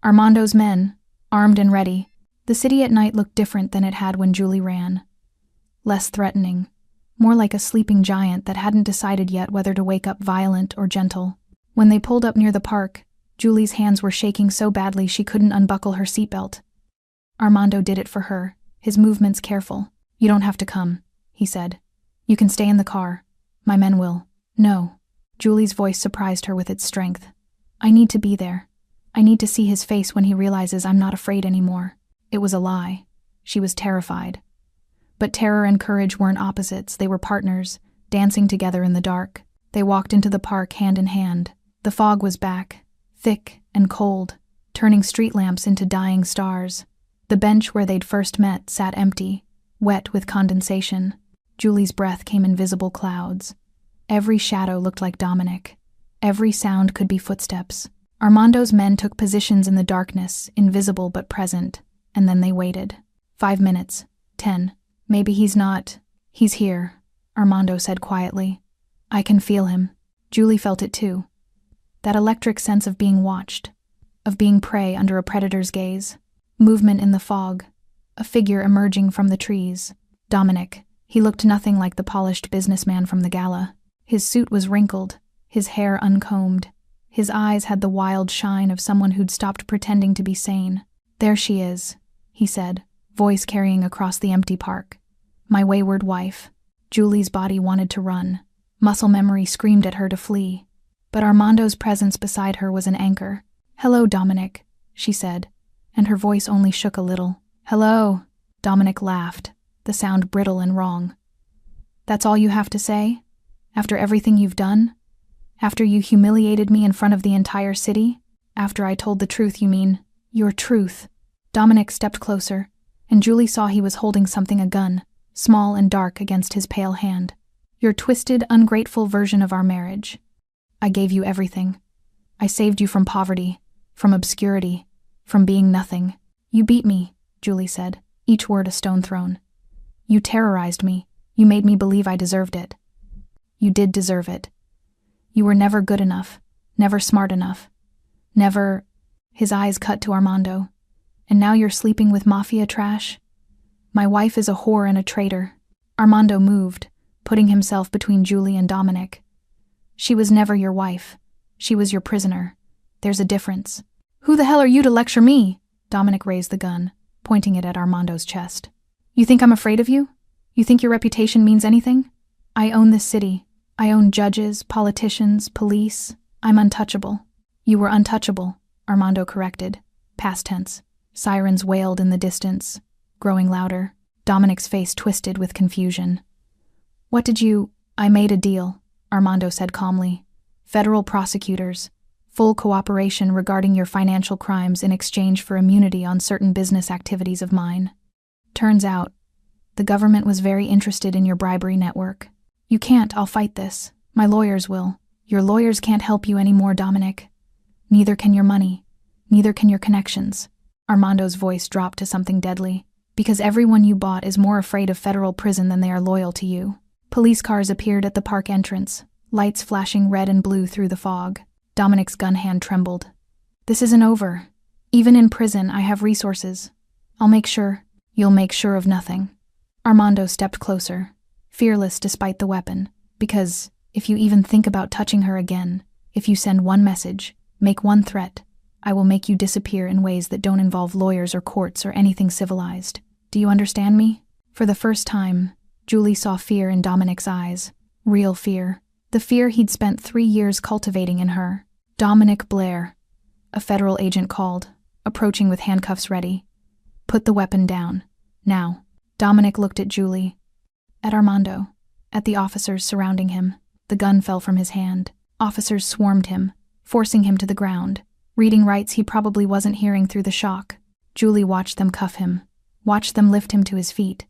Armando's men, armed and ready. The city at night looked different than it had when Julie ran. Less threatening. More like a sleeping giant that hadn't decided yet whether to wake up violent or gentle. When they pulled up near the park, Julie's hands were shaking so badly she couldn't unbuckle her seatbelt. Armando did it for her, his movements careful. You don't have to come, he said. You can stay in the car. My men will. No. Julie's voice surprised her with its strength. I need to be there. I need to see his face when he realizes I'm not afraid anymore. It was a lie. She was terrified. But terror and courage weren't opposites, they were partners, dancing together in the dark. They walked into the park hand in hand. The fog was back, thick and cold, turning street lamps into dying stars. The bench where they'd first met sat empty, wet with condensation. Julie's breath came in visible clouds. Every shadow looked like Dominic. Every sound could be footsteps. Armando's men took positions in the darkness, invisible but present, and then they waited. 5 minutes. 10. Maybe he's not. He's here, Armando said quietly. I can feel him. Julie felt it too. That electric sense of being watched, of being prey under a predator's gaze. Movement in the fog, a figure emerging from the trees. Dominic. He looked nothing like the polished businessman from the gala. His suit was wrinkled, his hair uncombed. His eyes had the wild shine of someone who'd stopped pretending to be sane. There she is, he said, voice carrying across the empty park. My wayward wife. Julie's body wanted to run. Muscle memory screamed at her to flee. But Armando's presence beside her was an anchor. Hello, Dominic, she said, and her voice only shook a little. Hello, Dominic laughed, the sound brittle and wrong. That's all you have to say? After everything you've done? After you humiliated me in front of the entire city? After I told the truth, you mean? Your truth. Dominic stepped closer, and Julie saw he was holding something, a gun, small and dark against his pale hand. Your twisted, ungrateful version of our marriage. I gave you everything. I saved you from poverty, from obscurity, from being nothing. You beat me, Julie said, each word a stone thrown. You terrorized me. You made me believe I deserved it. You did deserve it. You were never good enough, never smart enough, never... His eyes cut to Armando. And now you're sleeping with Mafia trash? My wife is a whore and a traitor. Armando moved, putting himself between Julie and Dominic. She was never your wife. She was your prisoner. There's a difference. Who the hell are you to lecture me? Dominic raised the gun, pointing it at Armando's chest. You think I'm afraid of you? You think your reputation means anything? I own this city. I own judges, politicians, police. I'm untouchable. You were untouchable, Armando corrected. Past tense. Sirens wailed in the distance, growing louder. Dominic's face twisted with confusion. What did you... I made a deal, Armando said calmly. Federal prosecutors. Full cooperation regarding your financial crimes in exchange for immunity on certain business activities of mine. Turns out, the government was very interested in your bribery network. You can't, I'll fight this. My lawyers will. Your lawyers can't help you anymore, Dominic. Neither can your money. Neither can your connections. Armando's voice dropped to something deadly. Because everyone you bought is more afraid of federal prison than they are loyal to you. Police cars appeared at the park entrance, lights flashing red and blue through the fog. Dominic's gun hand trembled. This isn't over. Even in prison, I have resources. I'll make sure. You'll make sure of nothing. Armando stepped closer, fearless despite the weapon, because if you even think about touching her again, if you send one message, make one threat, I will make you disappear in ways that don't involve lawyers or courts or anything civilized. Do you understand me? For the first time, Julie saw fear in Dominic's eyes. Real fear. The fear he'd spent 3 years cultivating in her. Dominic Blair. A federal agent called, approaching with handcuffs ready. Put the weapon down. Now. Dominic looked at Julie. At Armando. At the officers surrounding him. The gun fell from his hand. Officers swarmed him, forcing him to the ground, reading rights he probably wasn't hearing through the shock. Julie watched them cuff him. Watched them lift him to his feet.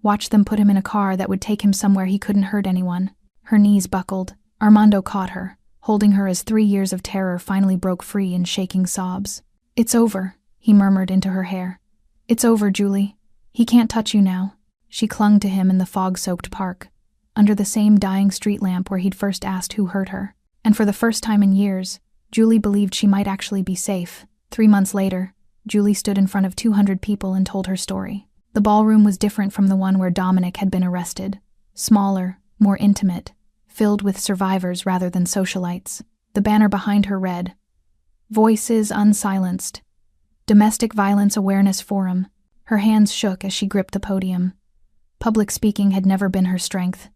Watched them put him in a car that would take him somewhere he couldn't hurt anyone. Her knees buckled. Armando caught her, holding her as 3 years of terror finally broke free in shaking sobs. It's over, he murmured into her hair. It's over, Julie. He can't touch you now. She clung to him in the fog-soaked park, under the same dying street lamp where he'd first asked who hurt her. And for the first time in years, Julie believed she might actually be safe. 3 months later, Julie stood in front of 200 people and told her story. The ballroom was different from the one where Dominic had been arrested. Smaller, more intimate, filled with survivors rather than socialites. The banner behind her read, Voices Unsilenced. Domestic Violence Awareness Forum. Her hands shook as she gripped the podium. Public speaking had never been her strength.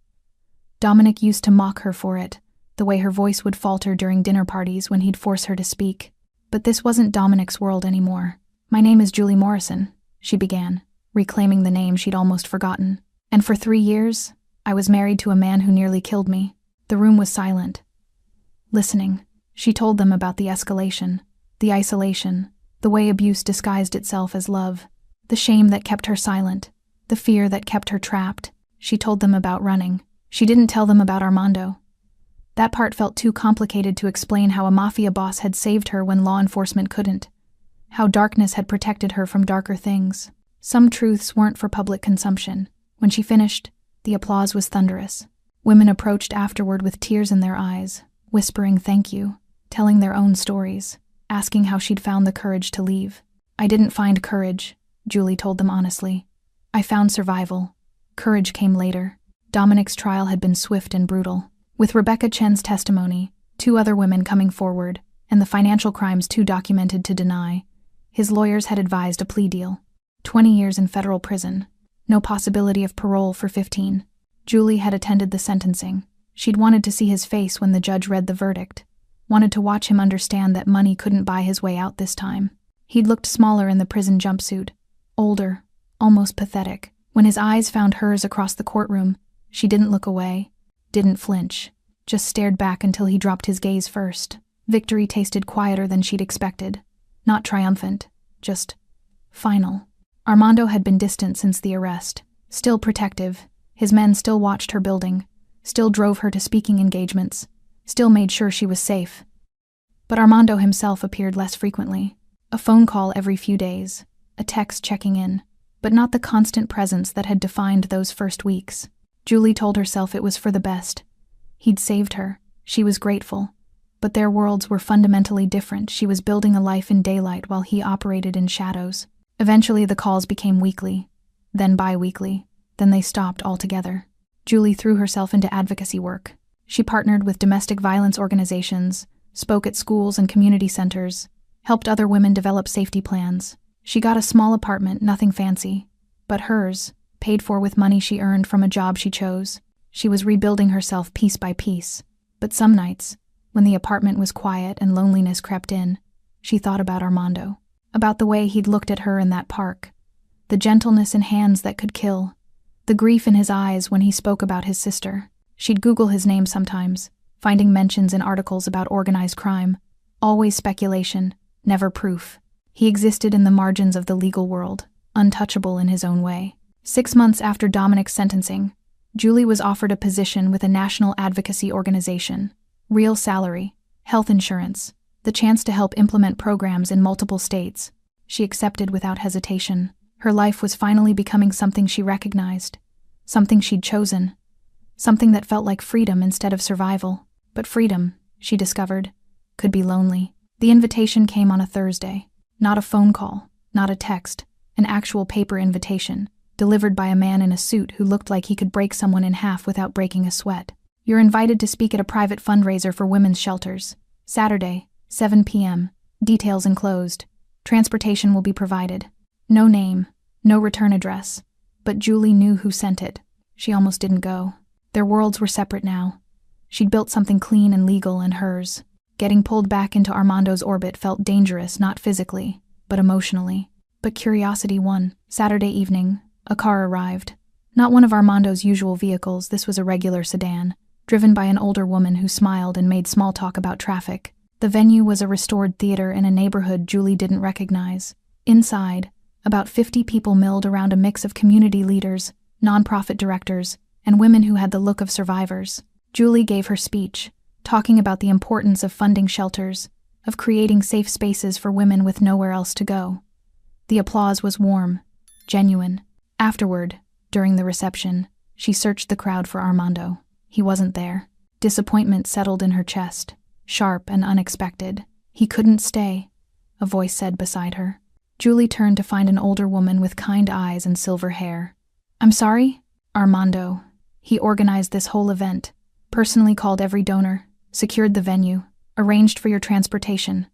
Dominic used to mock her for it, the way her voice would falter during dinner parties when he'd force her to speak. But this wasn't Dominic's world anymore. My name is Julie Morrison, she began, reclaiming the name she'd almost forgotten. And for 3 years, I was married to a man who nearly killed me. The room was silent. Listening, she told them about the escalation, the isolation, the way abuse disguised itself as love, the shame that kept her silent, the fear that kept her trapped. She told them about running. She didn't tell them about Armando. That part felt too complicated to explain. How a mafia boss had saved her when law enforcement couldn't. How darkness had protected her from darker things. Some truths weren't for public consumption. When she finished, the applause was thunderous. Women approached afterward with tears in their eyes, whispering thank you, telling their own stories, asking how she'd found the courage to leave. I didn't find courage, Julie told them honestly. I found survival. Courage came later. Dominic's trial had been swift and brutal. With Rebecca Chen's testimony, 2 other women coming forward, and the financial crimes too documented to deny, his lawyers had advised a plea deal. 20 years in federal prison. No possibility of parole for 15. Julie had attended the sentencing. She'd wanted to see his face when the judge read the verdict. Wanted to watch him understand that money couldn't buy his way out this time. He'd looked smaller in the prison jumpsuit. Older. Almost pathetic. When his eyes found hers across the courtroom, she didn't look away. Didn't flinch. Just stared back until he dropped his gaze first. Victory tasted quieter than she'd expected. Not triumphant. Just final. Armando had been distant since the arrest. Still protective. His men still watched her building. Still drove her to speaking engagements. Still made sure she was safe. But Armando himself appeared less frequently. A phone call every few days. A text checking in. But not the constant presence that had defined those first weeks. Julie told herself it was for the best. He'd saved her. She was grateful. But their worlds were fundamentally different. She was building a life in daylight while he operated in shadows. Eventually the calls became weekly, then bi-weekly, then they stopped altogether. Julie threw herself into advocacy work. She partnered with domestic violence organizations, spoke at schools and community centers, helped other women develop safety plans. She got a small apartment, nothing fancy, but hers, paid for with money she earned from a job she chose. She was rebuilding herself piece by piece. But some nights, when the apartment was quiet and loneliness crept in, she thought about Armando. About the way he'd looked at her in that park. The gentleness in hands that could kill. The grief in his eyes when he spoke about his sister. She'd Google his name sometimes, finding mentions in articles about organized crime. Always speculation, never proof. He existed in the margins of the legal world, untouchable in his own way. 6 months after Dominic's sentencing, Julie was offered a position with a national advocacy organization. Real salary, health insurance, the chance to help implement programs in multiple states. She accepted without hesitation. Her life was finally becoming something she recognized. Something she'd chosen. Something that felt like freedom instead of survival. But freedom, she discovered, could be lonely. The invitation came on a Thursday. Not a phone call, not a text, an actual paper invitation, delivered by a man in a suit who looked like he could break someone in half without breaking a sweat. You're invited to speak at a private fundraiser for women's shelters. Saturday, 7 p.m. Details enclosed. Transportation will be provided. No name, no return address. But Julie knew who sent it. She almost didn't go. Their worlds were separate now. She'd built something clean and legal and hers. Getting pulled back into Armando's orbit felt dangerous, not physically, but emotionally. But curiosity won. Saturday evening, a car arrived. Not one of Armando's usual vehicles, this was a regular sedan, driven by an older woman who smiled and made small talk about traffic. The venue was a restored theater in a neighborhood Julie didn't recognize. Inside, about 50 people milled around a mix of community leaders, nonprofit directors, and women who had the look of survivors. Julie gave her speech, talking about the importance of funding shelters, of creating safe spaces for women with nowhere else to go. The applause was warm, genuine. Afterward, during the reception, she searched the crowd for Armando. He wasn't there. Disappointment settled in her chest, sharp and unexpected. He couldn't stay, a voice said beside her. Julie turned to find an older woman with kind eyes and silver hair. I'm sorry? Armando. He organized this whole event, personally called every donor, secured the venue, arranged for your transportation.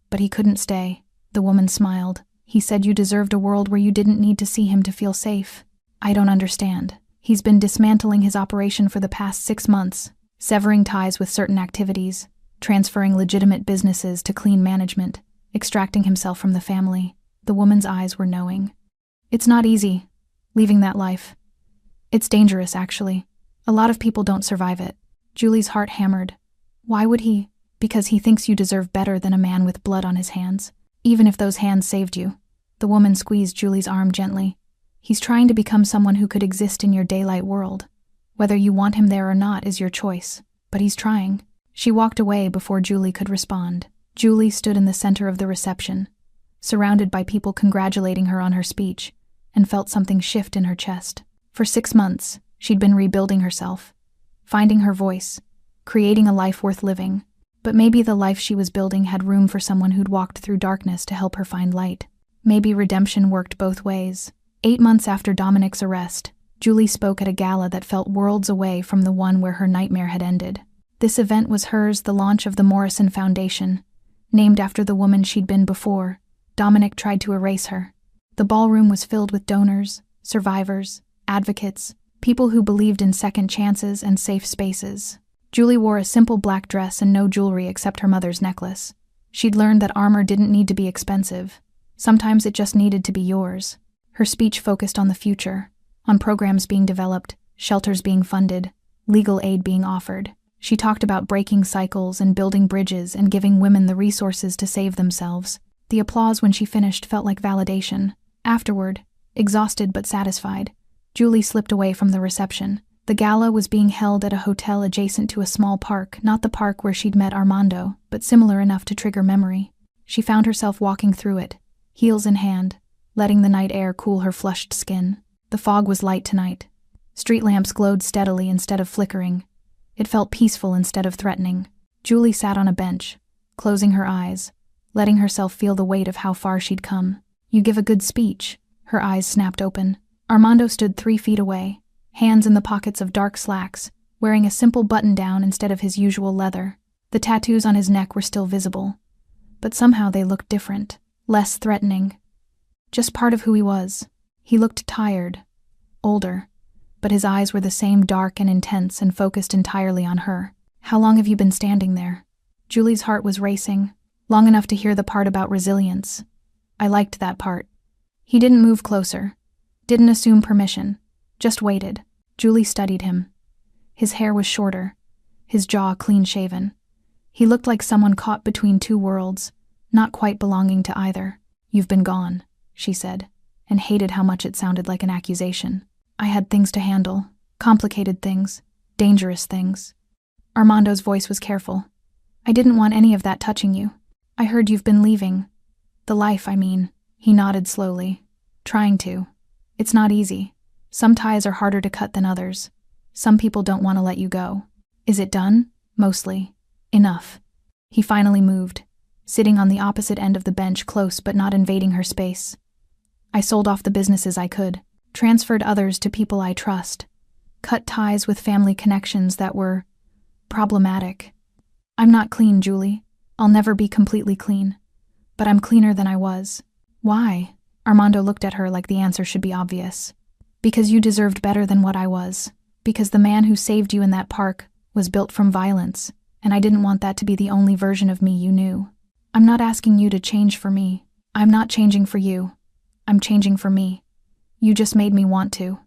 But he couldn't stay. The woman smiled. He said you deserved a world where you didn't need to see him to feel safe. I don't understand. He's been dismantling his operation for the past 6 months, severing ties with certain activities, transferring legitimate businesses to clean management, extracting himself from the family. The woman's eyes were knowing. It's not easy, leaving that life. It's dangerous, actually. A lot of people don't survive it. Julie's heart hammered. Why would he? Because he thinks you deserve better than a man with blood on his hands. Even if those hands saved you. The woman squeezed Julie's arm gently. He's trying to become someone who could exist in your daylight world. Whether you want him there or not is your choice. But he's trying. She walked away before Julie could respond. Julie stood in the center of the reception, surrounded by people congratulating her on her speech, and felt something shift in her chest. For 6 months, she'd been rebuilding herself, finding her voice, creating a life worth living. But maybe the life she was building had room for someone who'd walked through darkness to help her find light. Maybe redemption worked both ways. 8 months after Dominic's arrest, Julie spoke at a gala that felt worlds away from the one where her nightmare had ended. This event was hers, the launch of the Morrison Foundation, named after the woman she'd been before. Dominic tried to erase her. The ballroom was filled with donors, survivors, advocates, people who believed in second chances and safe spaces. Julie wore a simple black dress and no jewelry except her mother's necklace. She'd learned that armor didn't need to be expensive. Sometimes it just needed to be yours. Her speech focused on the future, on programs being developed, shelters being funded, legal aid being offered. She talked about breaking cycles and building bridges and giving women the resources to save themselves. The applause when she finished felt like validation. Afterward, exhausted but satisfied, Julie slipped away from the reception. The gala was being held at a hotel adjacent to a small park, not the park where she'd met Armando, but similar enough to trigger memory. She found herself walking through it, heels in hand, letting the night air cool her flushed skin. The fog was light tonight. Street lamps glowed steadily instead of flickering. It felt peaceful instead of threatening. Julie sat on a bench, closing her eyes, letting herself feel the weight of how far she'd come. You give a good speech. Her eyes snapped open. Armando stood 3 feet away, hands in the pockets of dark slacks, wearing a simple button-down instead of his usual leather. The tattoos on his neck were still visible, but somehow they looked different, less threatening. Just part of who he was. He looked tired, older, but his eyes were the same, dark and intense and focused entirely on her. How long have you been standing there? Julie's heart was racing, long enough to hear the part about resilience. I liked that part. He didn't move closer, didn't assume permission, just waited. Julie studied him. His hair was shorter, his jaw clean-shaven. He looked like someone caught between 2 worlds, not quite belonging to either. You've been gone, she said, and hated how much it sounded like an accusation. I had things to handle, complicated things, dangerous things. Armando's voice was careful. I didn't want any of that touching you. I heard you've been leaving. The life, I mean. He nodded slowly. Trying to. It's not easy. Some ties are harder to cut than others. Some people don't want to let you go. Is it done? Mostly. Enough. He finally moved, sitting on the opposite end of the bench, close but not invading her space. I sold off the businesses I could, transferred others to people I trust, cut ties with family connections that were problematic. I'm not clean, Julie. I'll never be completely clean. But I'm cleaner than I was. Why? Armando looked at her like the answer should be obvious. Because you deserved better than what I was. Because the man who saved you in that park was built from violence, and I didn't want that to be the only version of me you knew. I'm not asking you to change for me. I'm not changing for you. I'm changing for me. You just made me want to.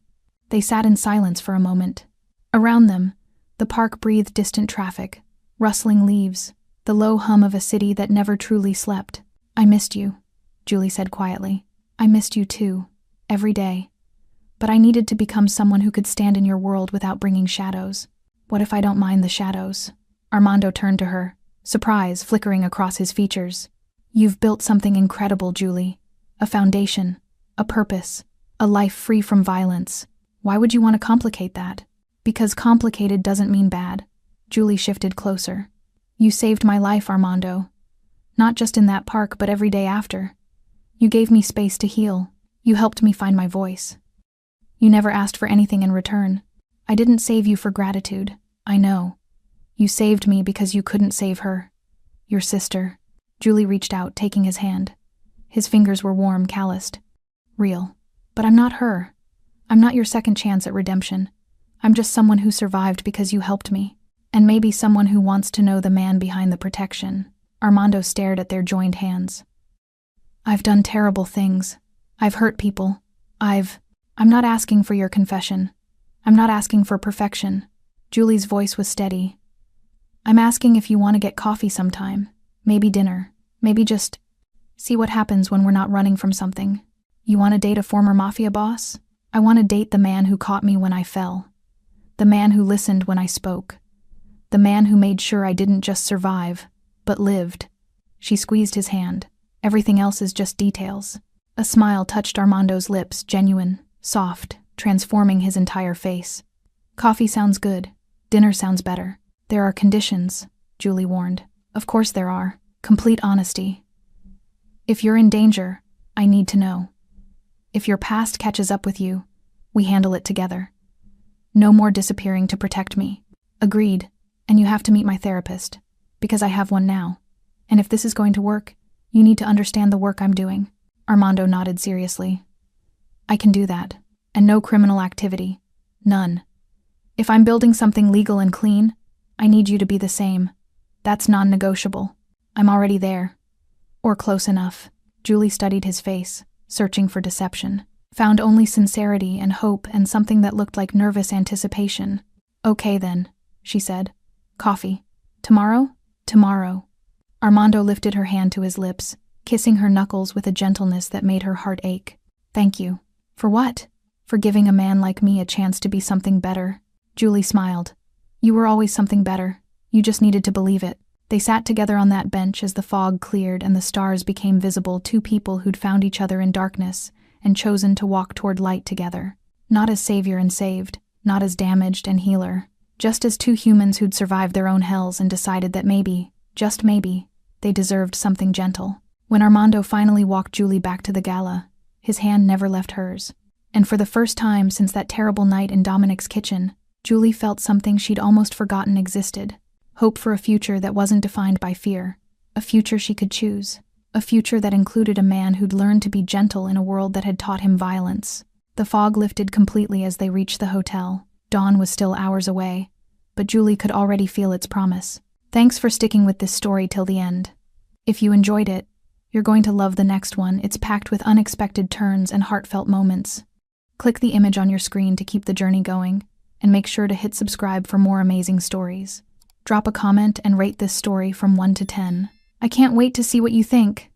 They sat in silence for a moment. Around them, the park breathed distant traffic, rustling leaves, the low hum of a city that never truly slept. I missed you, Julie said quietly. I missed you too, every day. But I needed to become someone who could stand in your world without bringing shadows. What if I don't mind the shadows? Armando turned to her, surprise flickering across his features. You've built something incredible, Julie. A foundation, a purpose, a life free from violence. Why would you want to complicate that? Because complicated doesn't mean bad. Julie shifted closer. You saved my life, Armando. Not just in that park, but every day after. You gave me space to heal. You helped me find my voice. You never asked for anything in return. I didn't save you for gratitude. I know. You saved me because you couldn't save her. Your sister. Julie reached out, taking his hand. His fingers were warm, calloused. Real. But I'm not her. I'm not your second chance at redemption. I'm just someone who survived because you helped me. And maybe someone who wants to know the man behind the protection. Armando stared at their joined hands. I've done terrible things. I've hurt people. I'm not asking for your confession. I'm not asking for perfection. Julie's voice was steady. I'm asking if you want to get coffee sometime. Maybe dinner. Maybe just see what happens when we're not running from something. You want to date a former Mafia boss? I want to date the man who caught me when I fell. The man who listened when I spoke. The man who made sure I didn't just survive, but lived. She squeezed his hand. Everything else is just details. A smile touched Armando's lips, genuine, soft, transforming his entire face. Coffee sounds good. Dinner sounds better. There are conditions, Julie warned. Of course there are. Complete honesty. If you're in danger, I need to know. If your past catches up with you, we handle it together. No more disappearing to protect me. Agreed. And you have to meet my therapist, because I have one now. And if this is going to work, you need to understand the work I'm doing. Armando nodded seriously. I can do that. And no criminal activity. None. If I'm building something legal and clean, I need you to be the same. That's non-negotiable. I'm already there. Or close enough. Julie studied his face, searching for deception. Found only sincerity and hope and something that looked like nervous anticipation. Okay then, she said. Coffee. Tomorrow? Tomorrow. Armando lifted her hand to his lips, kissing her knuckles with a gentleness that made her heart ache. Thank you. For what? For giving a man like me a chance to be something better. Julie smiled. You were always something better. You just needed to believe it. They sat together on that bench as the fog cleared and the stars became visible, two people who'd found each other in darkness and chosen to walk toward light together. Not as savior and saved, not as damaged and healer. Just as two humans who'd survived their own hells and decided that maybe, just maybe, they deserved something gentle. When Armando finally walked Julie back to the gala, his hand never left hers. And for the first time since that terrible night in Dominic's kitchen, Julie felt something she'd almost forgotten existed. Hope for a future that wasn't defined by fear. A future she could choose. A future that included a man who'd learned to be gentle in a world that had taught him violence. The fog lifted completely as they reached the hotel. Dawn was still hours away, but Julie could already feel its promise. Thanks for sticking with this story till the end. If you enjoyed it, you're going to love the next one. It's packed with unexpected turns and heartfelt moments. Click the image on your screen to keep the journey going, and make sure to hit subscribe for more amazing stories. Drop a comment and rate this story from 1 to 10. I can't wait to see what you think.